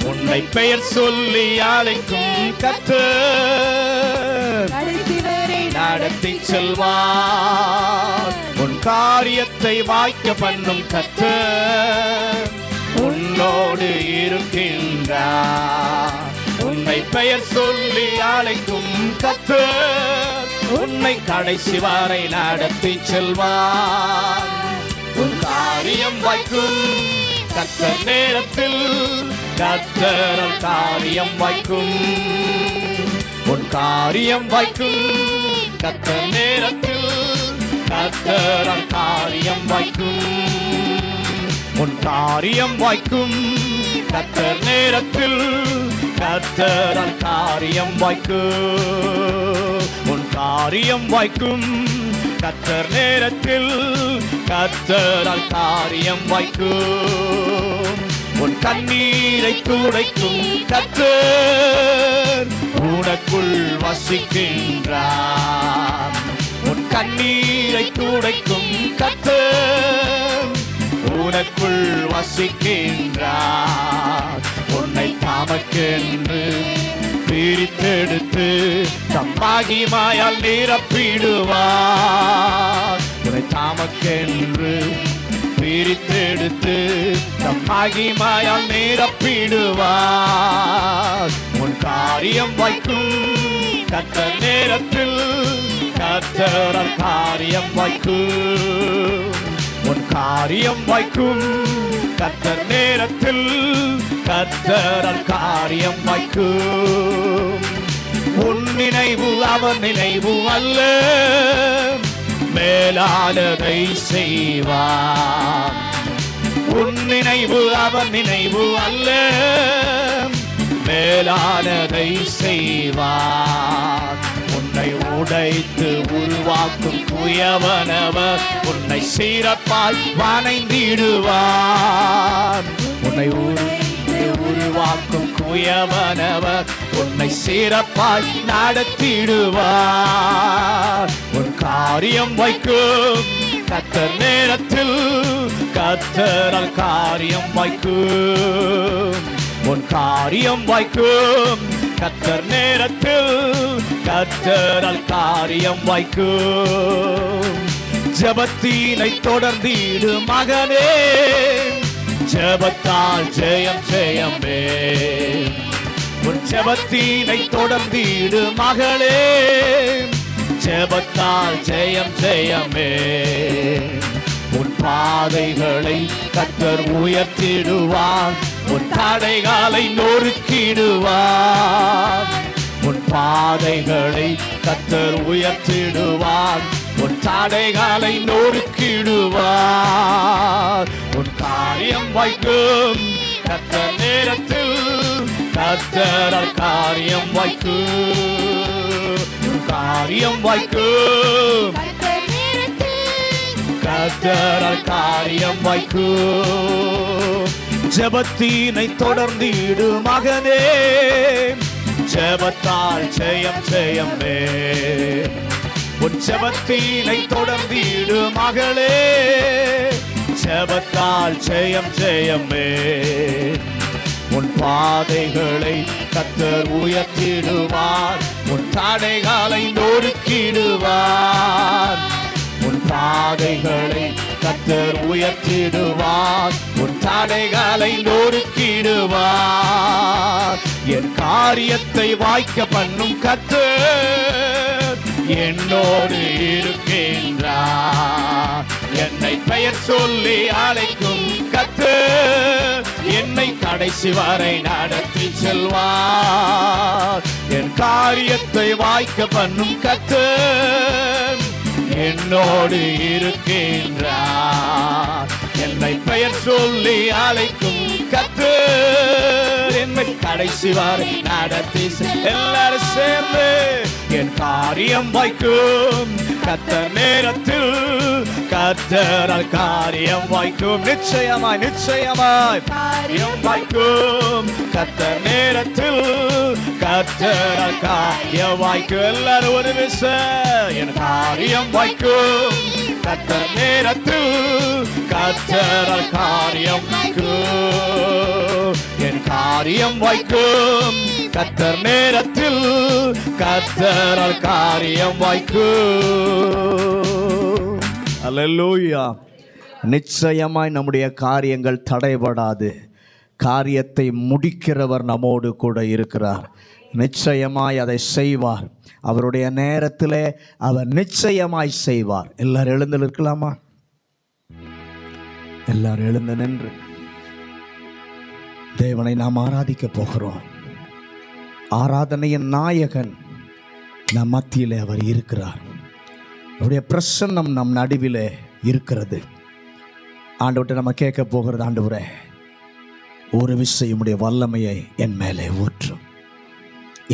உன்னை பெயர் சொல்லி அழைக்கும் கர்த்தர் நடத்தி செல்வார். உன் காரியத்தை வாய்க்க பண்ணும் கர்த்தர் உன்னோடு இருக்கின்றார். உன்னை பெயர் சொல்லி அழைக்கும் கர்த்தர் உன்னை கடைசி வரை நடத்தி செல்வார். உன் காரியம் வாய்க்கும் கர்த்தர் நேரத்தில், கர்த்தர் காரியம் வாய்க்கும். உன் காரியம் வாய்க்கும் கர்த்தர் நேரத்தில், கர்த்தர் காரியம் வாய்க்கும். உன் காரியம் வாய்க்கும் கர்த்தர் நேரத்தில், கர்த்தர் காரியம் வாய்க்கும். உன் காரியம் வாய்க்கும் கர்த்தர் நேரத்தில், கர்த்தர் காரியம் வாய்க்கும். உன் கண்ணீரை துடைக்கும் கர்த்தர் உனக்குள் வசிக்கின்றார். உன் கண்ணீரை துடைக்கும் கர்த்தர் உனக்குள் வசிக்கின்றார். உன்னை தமக்கென்று பிரித்தெடுத்து தம் மகிமையால் நிரப்பிடுவார். உன்னை தமக்கென்று பிரித்தெடுத்து தம் மகிமையால் நிரப்பிடுவார். உன் காரியம் வாய்க்கும் கர்த்தர் நேரத்தில், கர்த்தர் காரியம் வாய்க்கும். உன் காரியம் வாய்க்கும் கர்த்தர் நேரத்தில், கர்த்தர் காரியம் வாய்க்கும். உன் நினைவு அவர் நினைவு அல்ல, மேலானதை செய்வார். உன் நினைவு அவர் நினைவு அல்ல, மேலானதை செய்வார். உன்னை உடைத்து உருவாக்கும் குயவனவர் உன்னை சிறப்பாய் வணைந்திடுவார். உன்னை உருவாக்கும் குயவனவர் உன்னை சிறப்பாய் நடத்திடுவார். உன் காரியம் வாய்க்கும் கர்த்தர் நேரத்தில், கர்த்தர் காரியம் வாய்க்கும். உன் காரியம் வாய்க்கும் கர்த்தர் நேரத்தில், கர்த்தர் காரியம் வாய்க்கும். ஜெபத்தினை தொடர்ந்திடு மகனே, ஜெபத்தால் ஜெயம் ஜெயமே. உன் ஜெபத்தினை தொடர்ந்திடு மகளே, ஜெபத்தால் ஜெயம் ஜெயமே. உன் பாதைகளை கர்த்தர் உயர்த்திடுவார், உன் தடைகளை நொறுக்கிடுவார். உன் பாதைகளை கர்த்தர் உயர்த்திடுவார், உன் தடைகளை நொறுக்கிடுவார். உன் காரியம் வாய்க்கும் கர்த்தர் நேரத்தில், கர்த்தர் காரியம் வாய்க்கும். உன் காரியம் வாய்க்கும் கர்த்தர் காரியம் வாய்க்கும். ஜெபத்தினை தொடர்ந்திடு மகனே, ஜெபத்தால் ஜெயம் ஜெயமே. உன் ஜெபத்தினை தொடர்ந்திடு மகளே, ஜெபத்தால் ஜெயம் ஜெயமே. உன் பாதைகளை கர்த்தர் உயர்த்திடுவார், உன் தடைகளை நொறுக்கிடுவார். உன் பாதைகளை கர்த்தர் உயர்த்திடுவார். உன் தடைகளை நொறுக்கிடுவார். என் காரியத்தை வாய்க்க பண்ணும் கர்த்தர் என்னோடு இருக்கின்றார். என்னை பெயர் சொல்லி அழைக்கும் கர்த்தர் என்னை கடைசி வரை நடத்தி செல்வார். என் காரியத்தை வாய்க்க பண்ணும் கர்த்தர் என்னோடு இருக்கின்றார். என்னை பெயர் சொல்லி அழைக்கும் கர்த்தர் என்னை கடைசி வரை நடத்தி எல்லாரும் சேர்ந்து என் காரியம் வாய்க்கும் கர்த்தர் நேரத்தில் கர்த்தரால் காரியம் வாய்க்கும். நிச்சயமாய் நிச்சயமாய் காரியம் வாய்க்கும் கர்த்தர் நேரத்தில் கர்த்தரால் காரியம் வாய்க்கும். எல்லாரும் ஒரு விஷயம் என் காரியம் வாய்க்கும் கர்த்தர் நேரத்தில் கர்த்தரால் காரியம் வாய்க்கும். என் காரியம் வாய்க்கும் கர்த்தர் நேரத்தில் கர்த்தரால் காரியம் வாய்க்கும். அல்லேலூயா. நிச்சயமாய் நம்முடைய காரியங்கள் தடைபடாது. காரியத்தை முடிக்கிறவர் நம்மோடு கூட இருக்கிறார். நிச்சயமாய் அதை செய்வார். அவருடைய நேரத்திலே அவர் நிச்சயமாய் செய்வார். எல்லாரும் எழுந்து நிற்கலாமா? எல்லாரும் எழுந்து நின்று தேவனை நாம் ஆராதிக்க போகிறோம். ஆராதனையின் நாயகன் நம் மத்தியிலே அவர் இருக்கிறார். அவருடைய பிரசன்னம் நம் நடுவிலே இருக்கிறது. ஆண்டவர்கிட்ட நம்ம கேட்க போகிறது, ஆண்டவரே ஒரு விஷயம் உடைய வல்லமையை என் மேலே ஊற்றும்,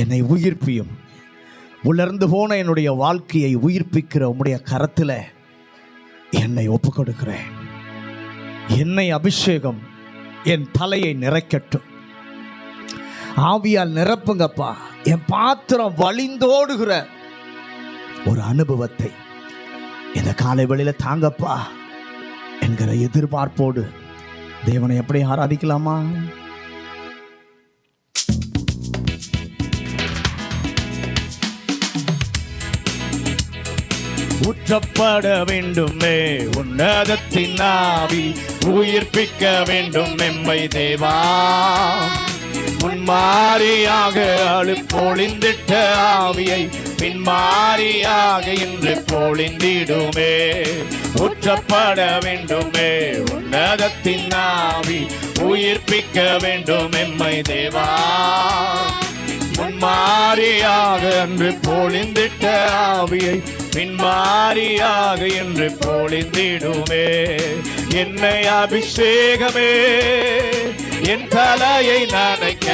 என்னை உயிர்ப்பியும், உலர்ந்து போன என்னுடைய வாழ்க்கையை உயிர்ப்பிக்கிற உம்முடைய கரத்தில் என்னை ஒப்புக் கொடுக்கிறேன். என்னை அபிஷேகம் என் தலையை நிறைக்கட்டும். ஆவியால் நிரப்புங்கப்பா. என் பாத்திரம் வழிந்தோடுகிற ஒரு அனுபவத்தை இந்த காலை வேளையில தாங்கப்பா என்கிற எதிர்பார்ப்போடு தேவனை எப்படி ஆராதிக்கலாமா? ஊற்றப்பட வேண்டுமே உன்னதத்தின் ஆவி, உயிர்ப்பிக்க வேண்டும் எம்மை தேவா. முன்மாரியாக அழுப்பொழிந்திட்ட ஆவியை பின்மாரியாக இன்று பொழிந்திடுமே. ஊற்றப்பட வேண்டுமே உன்னதத்தின் ஆவி, உயிர்ப்பிக்க வேண்டும் எம்மை தேவா. முன்மாரியாக அன்று பொழிந்திட்ட ஆவியை பின்மாரியாக என்று பொழிந்திடுமே. என்னை அபிஷேகமே என் தலையை நனைக்க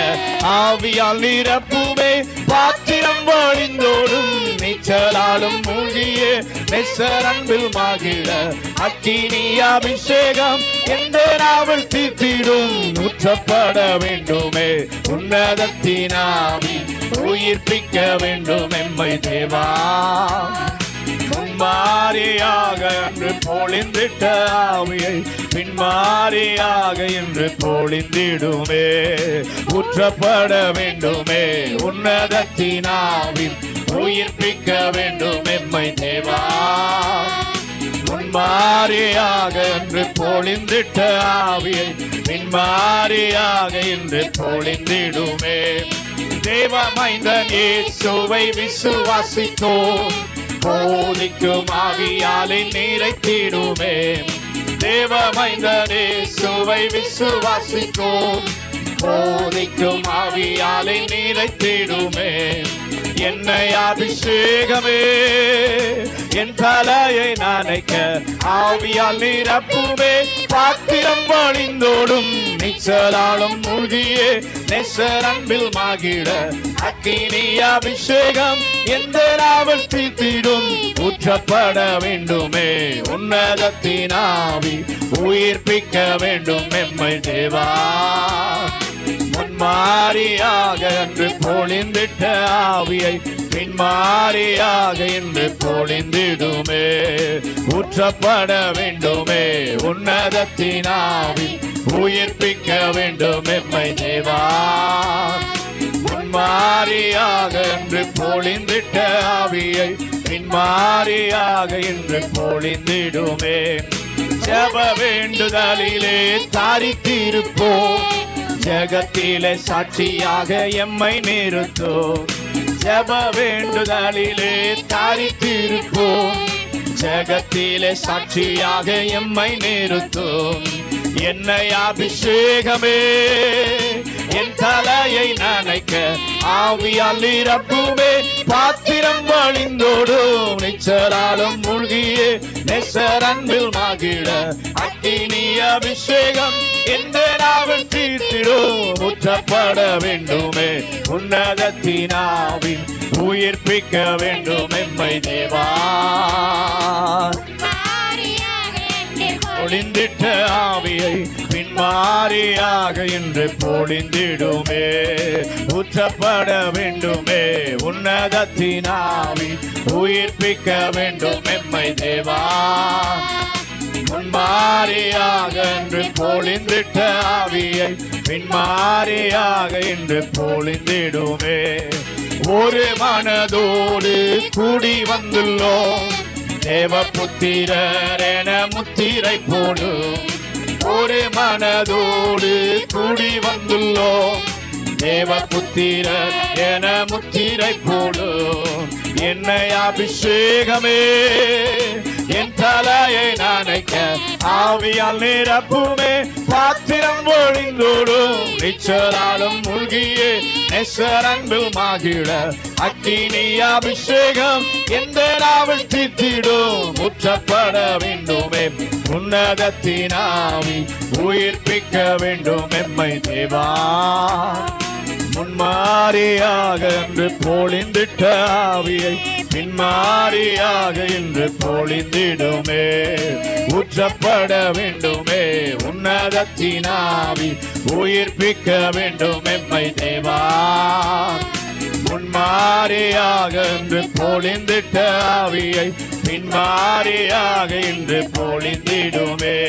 ஆவியால் நிரப்புமே. பாத்திரம் வழிந்தோடும் நீச்சலாலும் மூழ்கிய நெசரன்பில் மகிழ அக்கினி அபிஷேகம் எந்த நாவல் தீர்த்திடும். ஊற்றப்பட வேண்டுமே உன்னதத்தின் ஆவி, உயிர்ப்பிக்க வேண்டும் எம்மை தேவா. முன்மாரியாக என்று பொழிந்திட்ட ஆவியை பின்மாரியாக என்று பொழிந்திடுமே. ஊற்றப்பட வேண்டுமே உன்னதத்தின் ஆவி, உயிர்ப்பிக்க வேண்டும் எம்மை தேவா. முன்மாரியாக என்று பொழிந்திட்ட ஆவியை பின்மாரியாக என்று பொழிந்திடுமே. தேவ மைந்தன் இயேசுவை விசுவாசித்தோம், போதிக்கும் ஆவியாலே நிறைத்திடுமே. தேவ மைந்தன் இயேசுவை விசுவாசித்தோம், போதிக்கும் ஆவியாலே நிறைத்திடுமே. என்னை அபிஷேகமே என் தலையை நனைக்க ஆவியால் நிரப்புமே. பாத்திரம் வழிந்தோடும் நீச்சலாலும் மூழ்கியே நெசரன்பில் மகிழ அக்கினி அபிஷேகம் எந்த நாவல் தீர்த்திடும். ஊற்றப்பட வேண்டுமே உன்னதத்தின் ஆவி, உயிர்ப்பிக்க வேண்டும் எம்மை தேவா. முன்மாரியாக என்று பொழிந்திட்ட ஆவியை பின்மாரியாக என்று பொழிந்திடுமே. ஊற்றப்பட வேண்டுமே உன்னதத்தின் ஆவி, உயிர்ப்பிக்க வேண்டும் எம்மை தேவா. முன்மாரியாக என்று பொழிந்திட்ட ஆவியை பின்மாரியாக என்று பொழிந்திடுமே. ஜெப வேண்டுதலிலே தாரித்திருப்போம், ஜெகத்திலே சாட்சியாக எம்மை நிறுத்தோம். ஜெப வேண்டுதலிலே தாரித்திருப்போம், ஜெகத்திலே சாட்சியாக எம்மை நிறுத்தோம். என்னை அபிஷேகமே என் தலையை நனைக்க ஆவியால் நிரப்புமே. பாத்திரம் வழிந்தோடும் நிச்சராலும் மூழ்கியே நெசர் அன்பில் மகிழ அக்கினி அபிஷேகம் எந்த நாவில் தீர்த்திடும். ஊற்றப்பட வேண்டுமே உன்னதத்தினாவில் உயிர்ப்பிக்க வேண்டும் எம்மை தேவா. பொழிந்திட்ட ஆவியை பின்மாரியாக என்று பொழிந்திடுமே. ஊற்றப்பட வேண்டுமே உன்னதத்தினாவி உயிர்ப்பிக்க வேண்டும் எம்மை தேவா. முன்மாரியாக என்று பொழிந்திட்ட ஆவியை பின்மாரியாக என்று பொழிந்திடுமே. ஒரு மனதோடு கூடி வந்துள்ளோம், தேவபுத்திரர் என முத்திரை போடும். ஒரு மனதோடு கூடி வந்துள்ளோம், தேவபுத்திரர் என முத்திரை போடும். என்னை அபிஷேகமே என் தலையை நனைக்க ஆவியால் நிரப்புமே. பாத்திரம் ஒழிந்தோடும் நிச்சராலும் மூழ்கியே நெசர் அன்பில் மகிழ அக்கினி அபிஷேகம் எந்த நாவில் தீர்த்திடும். ஊற்றப்பட வேண்டுமே உன்னதத்தினாவி உயிர்ப்பிக்க வேண்டும் எம்மை தேவா. முன்மாரியாக என்று பொழிந்திட்ட ஆவியை பின்மாரியாக என்று பொழிந்திடுமே. ஊற்றப்பட வேண்டுமே உன்னதத்தினாவி உயிர்ப்பிக்க வேண்டும் எம்மை தேவா. முன்மாரியாக என்று பொழிந்திட்ட ஆவியை பின்மாரியாக என்று பொழிந்திடுமே.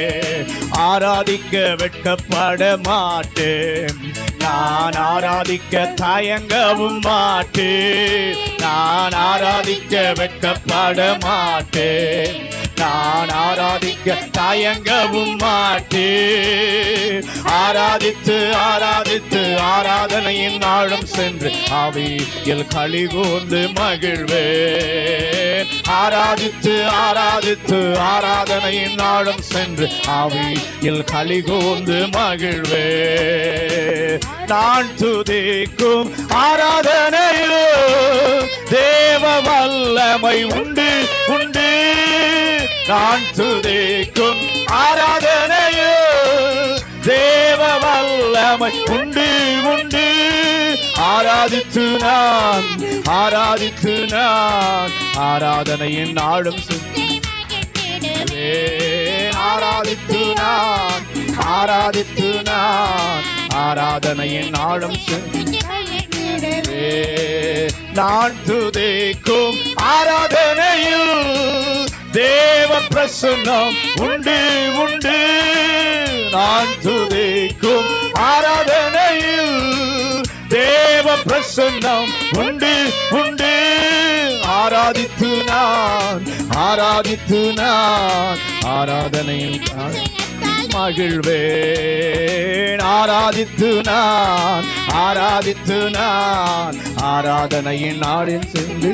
ஆராதிக்க வெட்கப்பட மாட்டேன், நான் ஆராதிக்க தயங்கவும் மாட்டேன். நான் ஆராதிக்க வெட்கப்பட மாட்டேன், நான் ஆராதிக்க தயங்கவும் மாட்டேன். ஆராதித்து ஆராதித்து ஆராதனையின் நாளும் சென்று ஆவியில் களி கூர்ந்து மகிழ்வேன். ஆராதித்து ஆராதித்து ஆராதனையின் நாளும் சென்று ஆவியில் களி கூர்ந்து மகிழ்வேன். நான் துதிக்கும் ஆராதனையிலோ தேவ வல்லமை உண்டு உண்டு. நான் துதிக்கும் ஆராதனையோ தேவ வல்லமை உண்டு உண்டு. ஆராதித்து நான் ஆராதனையின் நாளும் ஆராதித்து நான் ஆராதனையின் நாளும் நான் துதிக்கும் ஆராதனையில் தேவ பிரசன்னம் உண்டு உண்டு. நான் துதிக்கும் ஆராதனையில் தேவ பிரசன்னம் உண்டு உண்டு. ஆராதித்து நான் ஆராதனையில் மகிழ்வேன். ஆராதித்து நான் ஆராதனையின் நாளில் சென்று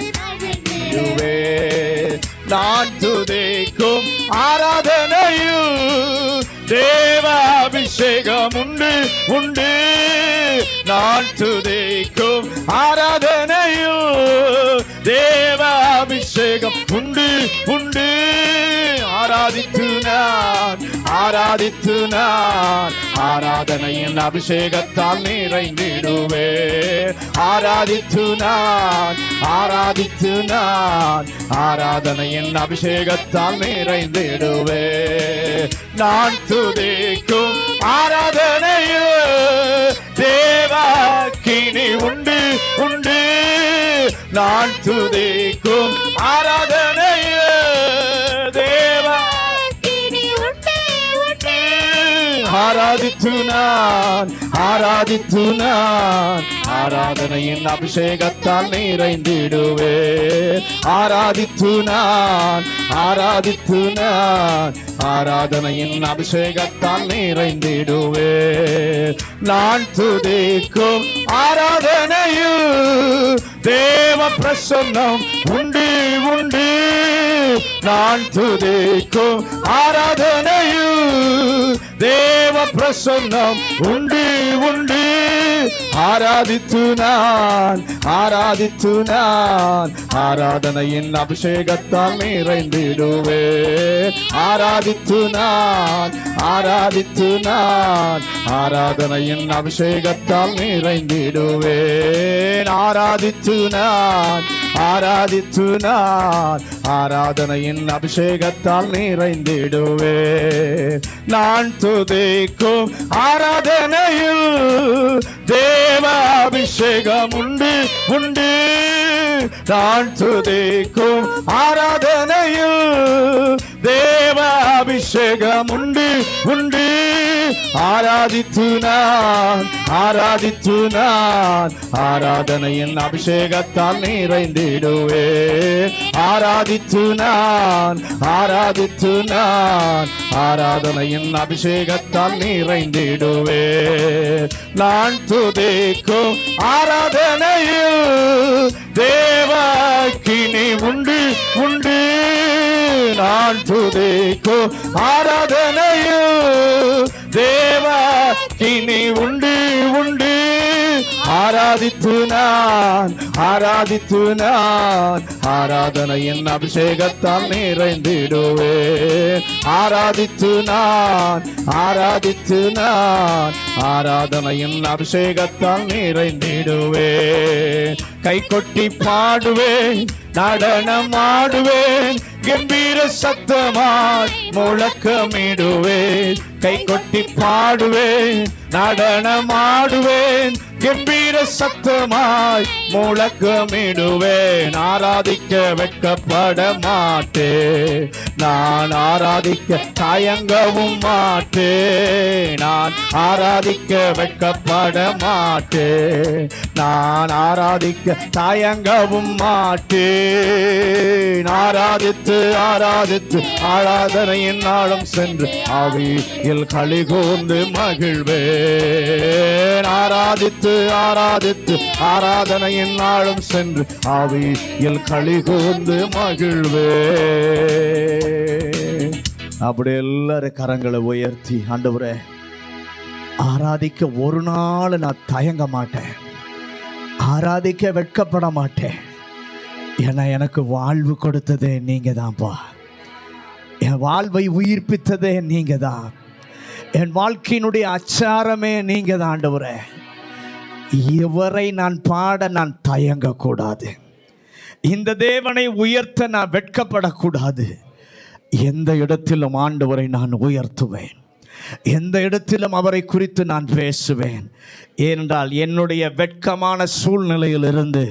நான் துதிக்கும் ஆராதனையில் தேவ அபிஷேகம் உண்டு உண்டு. நான் துதிக்கும் ஆராதனையில் தேவ அபிஷேகம் உண்டு உண்டு. ஆராதித்து நான் ஆராதனையின் அபிஷேகத்தால் நிறைந்திடுவே. ஆராதித்து நான் ஆராதனையின் அபிஷேகத்தால் நிறைந்திடுவே. நான் துதிக்கும் ஆராதனையில் தேவாக்கினி உண்டு உண்டு. நான் துதிக்கும் ஆராதனையில் தேவாக்கினி உண்டு உண்டு. ஆராதித்து நான் ஆராதனையின் அபிஷேகத்தால் நிறைந்திடுவே. ஆராதித்து நான் ஆராதனையின் அபிஷேகத்தால் நிறைந்திடுவே. நான் துதிக்கும் ஆராதனையில் தேவ பிரசன்னம் உண்டு உண்டு. நான் துதிக்கும் ஆராதனையில் தேவ பிரசன்னம் உண்டு உண்டு. ஆராதித்து நான் ஆராதனையின் அபிஷேகத்தால் நிறைந்திடுவே. ஆராதித்து நான் ஆராதனையின் அபிஷேகத்தால் நிறைந்திடுவேன். ஆராதித்து நான் ஆராதனையின் அபிஷேகத்தால் நிறைந்திடுவேன். நான் துதிக்கும் ஆராதனையில் தேவ அபிஷேகம் உண்டு உண்டு. நான் துதிக்கும் ஆராதனையில் தேவ அபிஷேகம் உண்டு உண்டு. ஆராதித்து நான் ஆராதனையின் அபிஷேகத்தால் நிறைந்திடுவே. ஆராதித்து நான் ஆராதனையின் அபிஷேகத்தால் நிறைந்திடுவே. நான் துதிக்கும் ஆராதனையில் தேவ அக்கினி உண்டு உண்டு. நான் துதிக்கும் ஆராதனையில் தேவ அக்கினி உண்டு உண்டு. ஆராதித்து நான் ஆராதனையின் அபிஷேகத்தால் நிறைந்திடுவே. ஆராதித்து நான் ஆராதனையின் அபிஷேகத்தால் நிறைந்திடுவே. கை கொட்டி பாடுவேன், நடனம் ஆடுவேன், கம்பீர சத்தமாய் முழக்கமிடுவேன். கை கொட்டி பாடுவேன், நடனம் ஆடுவேன், கம்பீர சத்தமாய் முழக்கமிடுவேன். ஆராதிக்க வெட்கப்பட மாட்டேன், நான் ஆராதிக்க தயங்கவும் மாட்டேன். நான் ஆராதிக்க வெட்கப்பட மாட்டேன், நான் ஆராதிக்க தயங்கவும் மாட்டேன். ஆராதித்து ஆராதனையின் நாளும் சென்று ஆவியில் களி கூர்ந்து மகிழ்வேன். ஆராதித்து ஆராதனையின் நாளும் சென்று ஆவியில் களி கூர்ந்து மகிழ்வேன். அப்படி எல்லாரும் கரங்களை உயர்த்தி, ஆண்டவரே ஆராதிக்க ஒரு நாள் நான் தயங்க மாட்டேன், ஆராதிக்க வெட்கப்பட மாட்டேன். ஏன்னா எனக்கு வாழ்வு கொடுத்ததே நீங்க தான்ப்பா. என் வாழ்வை உயிர்ப்பித்ததே நீங்க தான். என் வாழ்க்கையினுடைய அச்சாரமே நீங்க தான் ஆண்டவரே. இவரை நான் பாட நான் தயங்கக்கூடாது, இந்த தேவனை உயர்த்த நான் வெட்கப்படக்கூடாது. எந்த இடத்திலும் ஆண்டவரை நான் உயர்த்துவேன், எந்த இடத்திலும் அவரை குறித்து நான் பேசுவேன். ஏனென்றால் என்னுடைய வெட்கமான சூழ்நிலையிலிருந்து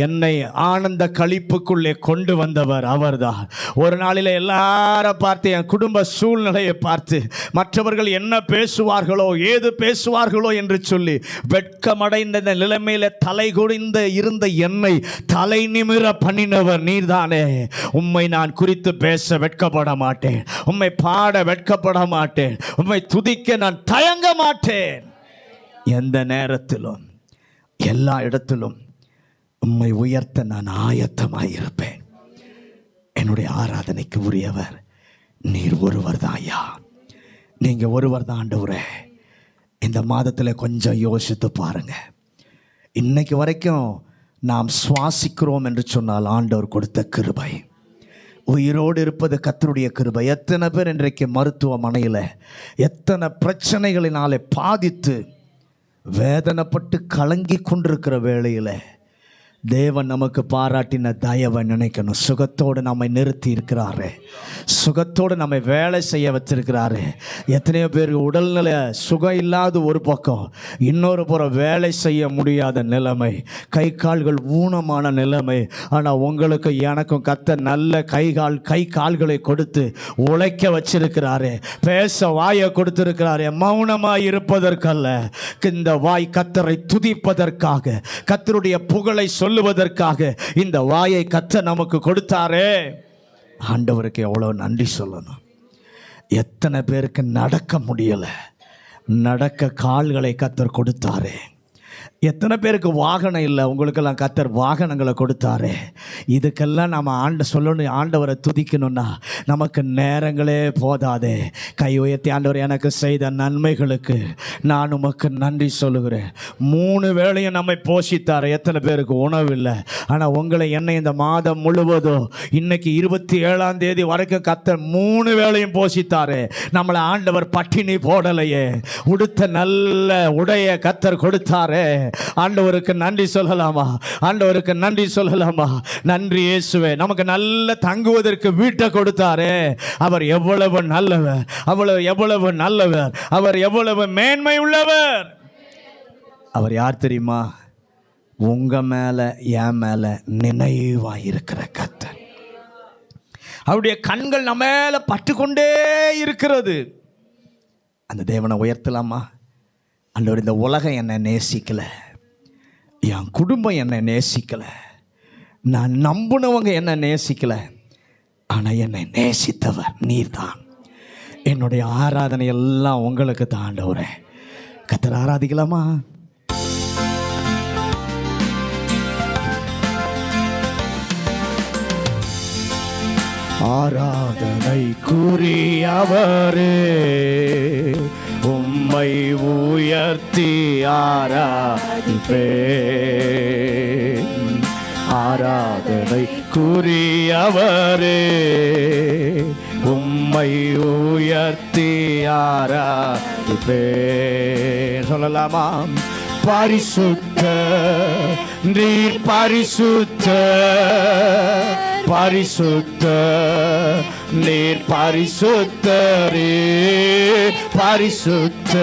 என்னை ஆனந்த களிப்புக்குள்ளே கொண்டு வந்தவர் அவர்தான். ஒரு நாளில் எல்லாரும் பார்த்து, என் குடும்ப சூழ்நிலையை பார்த்து மற்றவர்கள் என்ன பேசுவார்களோ ஏது பேசுவார்களோ என்று சொல்லி வெட்கமடைந்த நிலைமையில தலை குனிந்து இருந்த என்னை தலை நிமிர பண்ணினவர் நீர்தானே. உம்மை நான் குறித்து பேச வெட்கப்பட மாட்டேன், உம்மை பாட வெட்கப்பட மாட்டேன், உம்மை துதிக்க நான் தயங்க மாட்டேன். எந்த நேரத்திலும் எல்லா இடத்திலும் உம்மை உயர்த்த நான் ஆயத்தமாயிருப்பேன். என்னுடைய ஆராதனைக்கு உரியவர் நீர் ஒருவர் தான் ஐயா, நீங்க ஒருவர் தான் ஆண்டவரே. இந்த மாதத்தில் கொஞ்சம் யோசித்து பாருங்க. இன்னைக்கு வரைக்கும் நாம் சுவாசிக்கிறோம் என்று சொன்னால் ஆண்டவர் கொடுத்த கிருபை. உயிரோடு இருப்பது கர்த்தருடைய கிருபை. எத்தனை பேர் இன்றைக்கு மருத்துவமனையில் எத்தனை பிரச்சனைகளினாலே பாதித்து வேதனைப்பட்டு கலங்கி கொண்டிருக்கிற வேளையில் தேவன் நமக்கு பாராட்டின தயவை நினைக்கணும். சுகத்தோடு நம்மை நிறுத்தி இருக்கிறாரு, சுகத்தோடு நம்மை வேலை செய்ய வச்சிருக்கிறாரு. எத்தனையோ பேருக்கு உடல்நிலை சுகம் இல்லாத ஒரு பக்கம், இன்னொரு புறம் வேலை செய்ய முடியாத நிலைமை, கை கால்கள் ஊனமான நிலைமை. ஆனால் உங்களுக்கு எனக்கும் கர்த்தர் நல்ல கை கால்களை கொடுத்து உழைக்க வச்சிருக்கிறாரு, பேச வாயை கொடுத்திருக்கிறாரு. மௌனமாய் இருப்பதற்கல்ல, இந்த வாய் கர்த்தரை துதிப்பதற்காக, கர்த்தருடைய புகழை சொல்லுவதற்காக இந்த வாயை கர்த்தர் நமக்கு கொடுத்தாரே. ஆண்டவருக்கு எவ்வளவு நன்றி சொல்லணும். எத்தனை பேருக்கு நடக்க முடியல, நடக்க கால்களை கர்த்தர் கொடுத்தாரே. எத்தனை பேருக்கு வாகனம் இல்லை, உங்களுக்கெல்லாம் கர்த்தர் வாகனங்களை கொடுத்தாரு. இதுக்கெல்லாம் நம்ம சொல்லணும், ஆண்டவரை துதிக்கணும்னா நமக்கு நேரங்களே போதாதே. கை உயர்த்தி, ஆண்டவர் எனக்கு செய்த நன்மைகளுக்கு நான் உமக்கு நன்றி சொல்லுகிறேன். 3 வேளையும் நம்மை போஷித்தார். எத்தனை பேருக்கு உணவு இல்லை, ஆனால் உங்களை என்னை இந்த மாதம் முழுவதும் இன்னைக்கு 27ஆம் தேதி வரைக்கும் கர்த்தர் 3 வேளையும் போஷித்தாரு. நம்மளை ஆண்டவர் பட்டினி போடலையே, உடுத்த நல்ல உடைய கர்த்தர் கொடுத்தாரே. ஆண்டவருக்கு நன்றி சொல்லலாமா? ஆண்டவருக்கு நன்றி சொல்லலாமா? நன்றி இயேசுவே. நமக்கு நல்ல தங்குவதற்கு வீட்டை கொடுத்தாரே. அவர் எவ்வளவு நல்லவர், எவ்வளவு நல்லவர், அவர் எவ்வளவு மேன்மை உள்ளவர். அவர் யார் தெரியுமா? உங்க மேல என் மேல நினைவாயிருக்கிற கர்த்தர். அவருடைய கண்கள் நம்ம மேல பட்டுக்கொண்டே இருக்கிறது. அந்த தேவனை உயர்த்தலாமா? ஆண்டவர், இந்த உலகம் என்னை நேசிக்கல, என் குடும்பம் என்னை நேசிக்கலை, நான் நம்பினவங்க என்னை நேசிக்கலை, ஆனால் என்னை நேசித்தவர் நீர்தான். என்னுடைய ஆராதனை எல்லாம் உங்களுக்கு தான் ஆண்டவரே. கர்த்தரை ஆராதிக்கலாமா? ஆராதனை கூறியவரே, உம்மை உயர்த்தி ஆராதிப்பேன். ஆராதனை கூறியவரே, உம்மை உயர்த்தி ஆராதிப்பேன். சொல்லலாமா? பரிசுத்த நீர் பரிசுத்த, பரிசுத்த நீர் பரிசுத்தரே, பரிசுத்த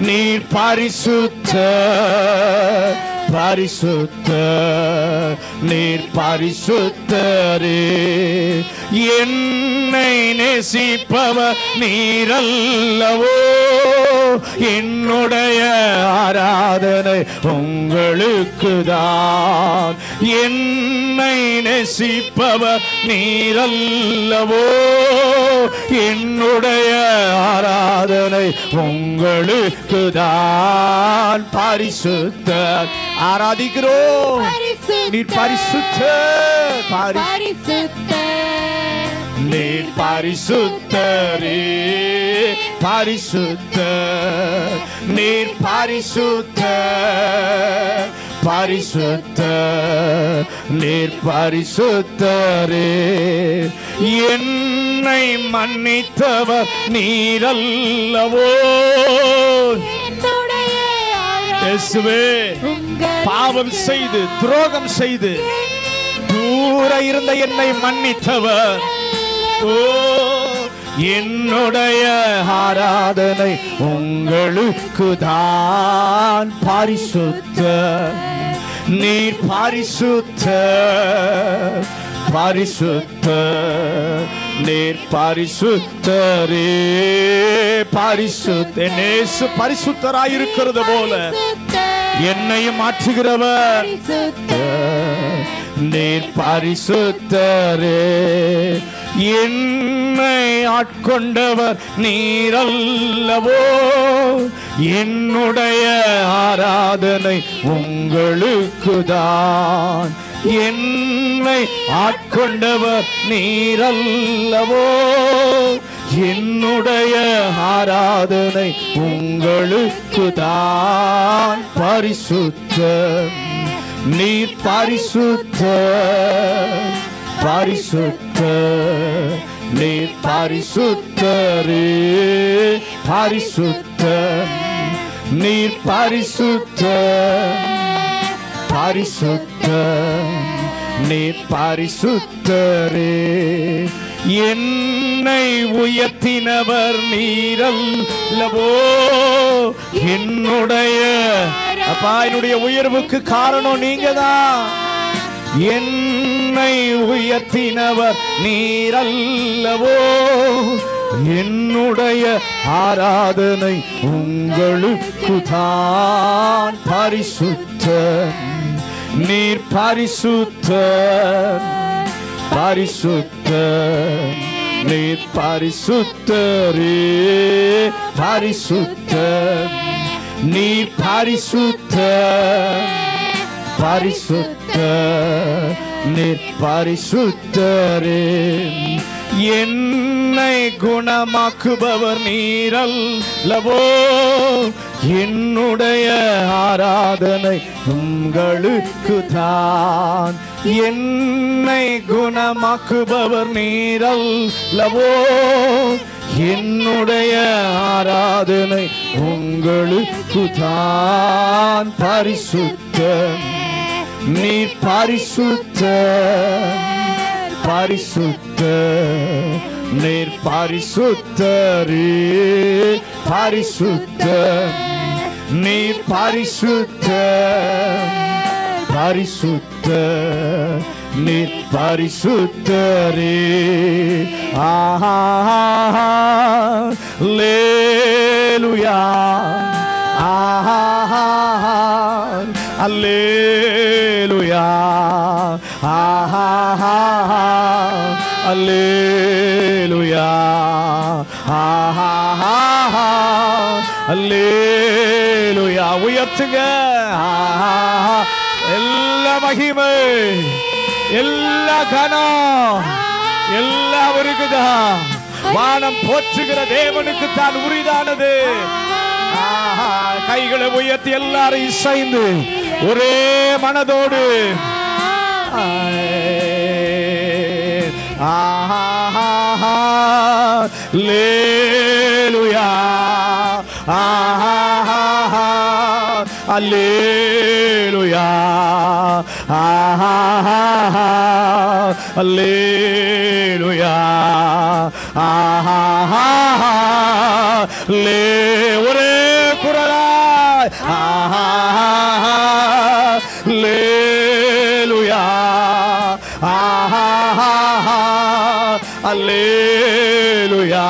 நீர் பரிசுத்த, பரிசுத்த நீர் பரிசுத்தரே. என்னை நேசிப்பவர் நீரல்லவோ, என்னுடைய ஆராதனை உங்களுக்கு தான். என்னை நேசிப்பவர் நீரல்லவோ, என்னுடைய ஆராதனை உங்களுக்கு தான். பரிசுத்தர் ஆராதிக்கிறோம். நீர் பரிசுத்தர், நீர் பரிசுத்தரே, பரிசுத்தர் நீர் பரிசுத்தர், பரிசுத்தர் நீர் பரிசுத்தரே. என்னை மன்னித்தவர் நீரல்லவோ, இயேசுவே. பாவம் செய்து துரோகம் செய்து தூர இருந்த என்னை மன்னித்தவர். ஓ, என்னுடைய ஆராதனை உங்களுக்கு தான். பரிசுத்தர் நீர் பரிசுத்தர், பரிசுத்தர் நீர் பரிசுத்தரே, பரிசுத்தேசு பரிசுத்தராயிருக்கிறது போல என்னையும் மாற்றுகிறவர் நீர் பரிசுத்தரே. என்னை ஆட்கொண்டவர் நீரல்லவோ, என்னுடைய ஆராதனை உங்களுக்கு தான். என்னை ஆட்கொண்டவர் நீரல்லவோ, என்னுடைய ஆராதனை உங்களுக்கு தான். பரிசுத்தர் நீர் பரிசுத்தர், பரிசுத்தர் நீர் பரிசுத்தரே, பரிசுத்தர் நீர் பரிசுத்தர், பரிசுத்தர், நீர் பரிசுத்தரே. என்னை உயர்த்தினவர் நீரல்லவோ, என்னுடைய அப்பா, என்னுடைய உயர்வுக்கு காரணம் நீங்கதான். என்னை உயர்த்தினவர் நீரல்லவோ, என்னுடைய ஆராதனை உங்களுக்கு தான். பரிசுத்தர், நீர் பரிசுத்தர், பரிசுத்தர், நீர் பரிசுத்தரே. பரிசுத்தர், நீர் பரிசுத்தர், பரிசுத்தர், நீர் பரிசுத்தரே. என்னை குணமாக்குபவர் நீரல்லவோ, என்னுடைய ஆராதனை உங்களுக்கு தான். என்னை குணமாக்குபவர் நீரல்லவோ, என்னுடைய ஆராதனை உங்களுக்கு தான். பரிசுத்தர், நீர் பரிசுத்தர், பரிசுத்தர், நீர் பரிசுத்தரே. பரிசுத்தர், நீர் பரிசுத்தர், பரிசுத்தர், நீர் பரிசுத்தரே. ஆஹா, அல்லேலூயா, ஆஹா, அல்லேலூயா, ஆஹா, அல்லேலூயா, ஆஹா, அல்லேலூயா. உயர்த்துங்க. எல்லா மகிமை, எல்லா கனம் எல்லாவருக்கு தான். வானம் போற்றுகிற தேவனுக்கு தான் உரிதானது. கைகளை உயர்த்தி எல்லாரும் இசைந்து ஒரே மனதோடு அல்லேலூயா, அல்லேலூயா, அல்லேலூயா, ஒரே குரலாய் அல்லேலூயா, அல்லேலூயா,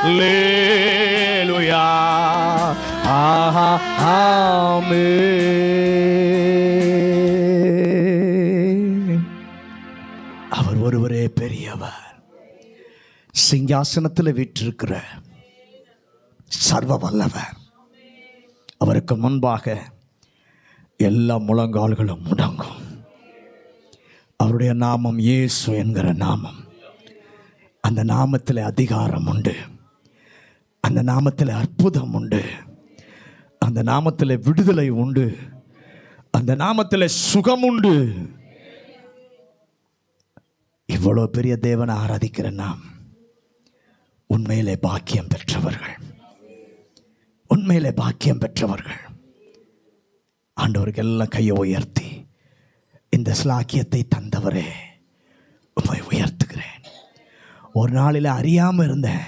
அல்லேலூயா, ஆமென். அவர் ஒருவரே பெரியவர். சிங்காசனத்தில் வீற்றிருக்கிற சர்வ வல்லவர். அவருக்கு முன்பாக எல்லா முழங்கால்களும் முடங்கும். அவருடைய நாமம் இயேசு என்கிற நாமம். அந்த நாமத்தில் அதிகாரம் உண்டு, அந்த நாமத்தில் அற்புதம் உண்டு, அந்த நாமத்தில் விடுதலை உண்டு, அந்த நாமத்தில் சுகம் உண்டு. இவ்வளவு பெரிய தேவனை ஆராதிக்கிற நாம் உண்மையிலே பாக்கியம் பெற்றவர்கள், உண்மையிலே பாக்கியம் பெற்றவர்கள். ஆண்டவருக்கு எல்லாம் கையை உயர்த்தி, இந்த ஸ்லாக்கியத்தை தந்தவரே உம்மை உயர்த்துகிறேன். ஒரு நாளில் அறியாமல் இருந்தேன்,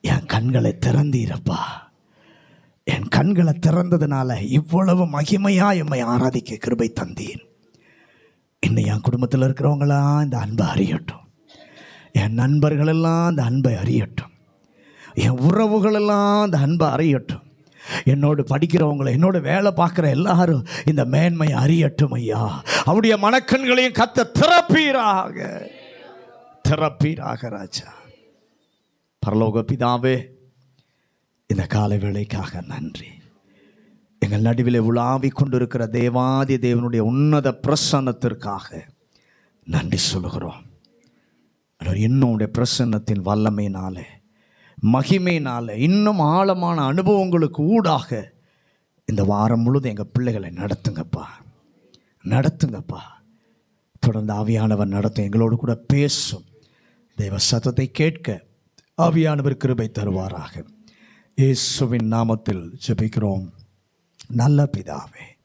என் கண்களை திறந்தீரப்பா. என் கண்களை திறந்ததுனால இவ்வளவு மகிமையா எம்மை ஆராதிக்க கிருபை தந்தீர். இன்னும் என் குடும்பத்தில் இருக்கிறவங்களாம் இந்த அன்பை அறியட்டும், என் நண்பர்களெல்லாம் இந்த அன்பை அறியட்டும், என் உறவுகளெல்லாம் இந்த அன்பை அறியட்டும், என்னோடு படிக்கிறவங்களை, என்னோட வேலை பார்க்குற எல்லாரும் இந்த மேன்மை அறியட்டும் ஐயா. அவருடைய மனக்கண்களையும் கத்த திறப்பீராக, திறப்பீராக ராஜா. பரலோக பிதாவே, இந்த காலை வேளைக்காக நன்றி. எங்கள் நடுவில் உலாவிக் கொண்டிருக்கிற தேவாதி தேவனுடைய உன்னத பிரசன்னத்திற்காக நன்றி சொல்கிறோம். இன்னும் உடைய பிரசன்னத்தின் வல்லமையினாலே, மகிமையினாலே, இன்னும் ஆழமான அனுபவங்களுக்கு ஊடாக இந்த வாரம் முழுதும் எங்கள் பிள்ளைகளை நடத்துங்கப்பா, நடத்துங்கப்பா. தொடர்ந்து ஆவியானவர் நடத்தும், எங்களோடு கூட பேசும். தேவ சத்தத்தை கேட்க ஆவியானவர் கிருபை தருவாராக. இயேசுவின் நாமத்தில் ஜெபிக்கிறோம். நல்ல பிதாவே.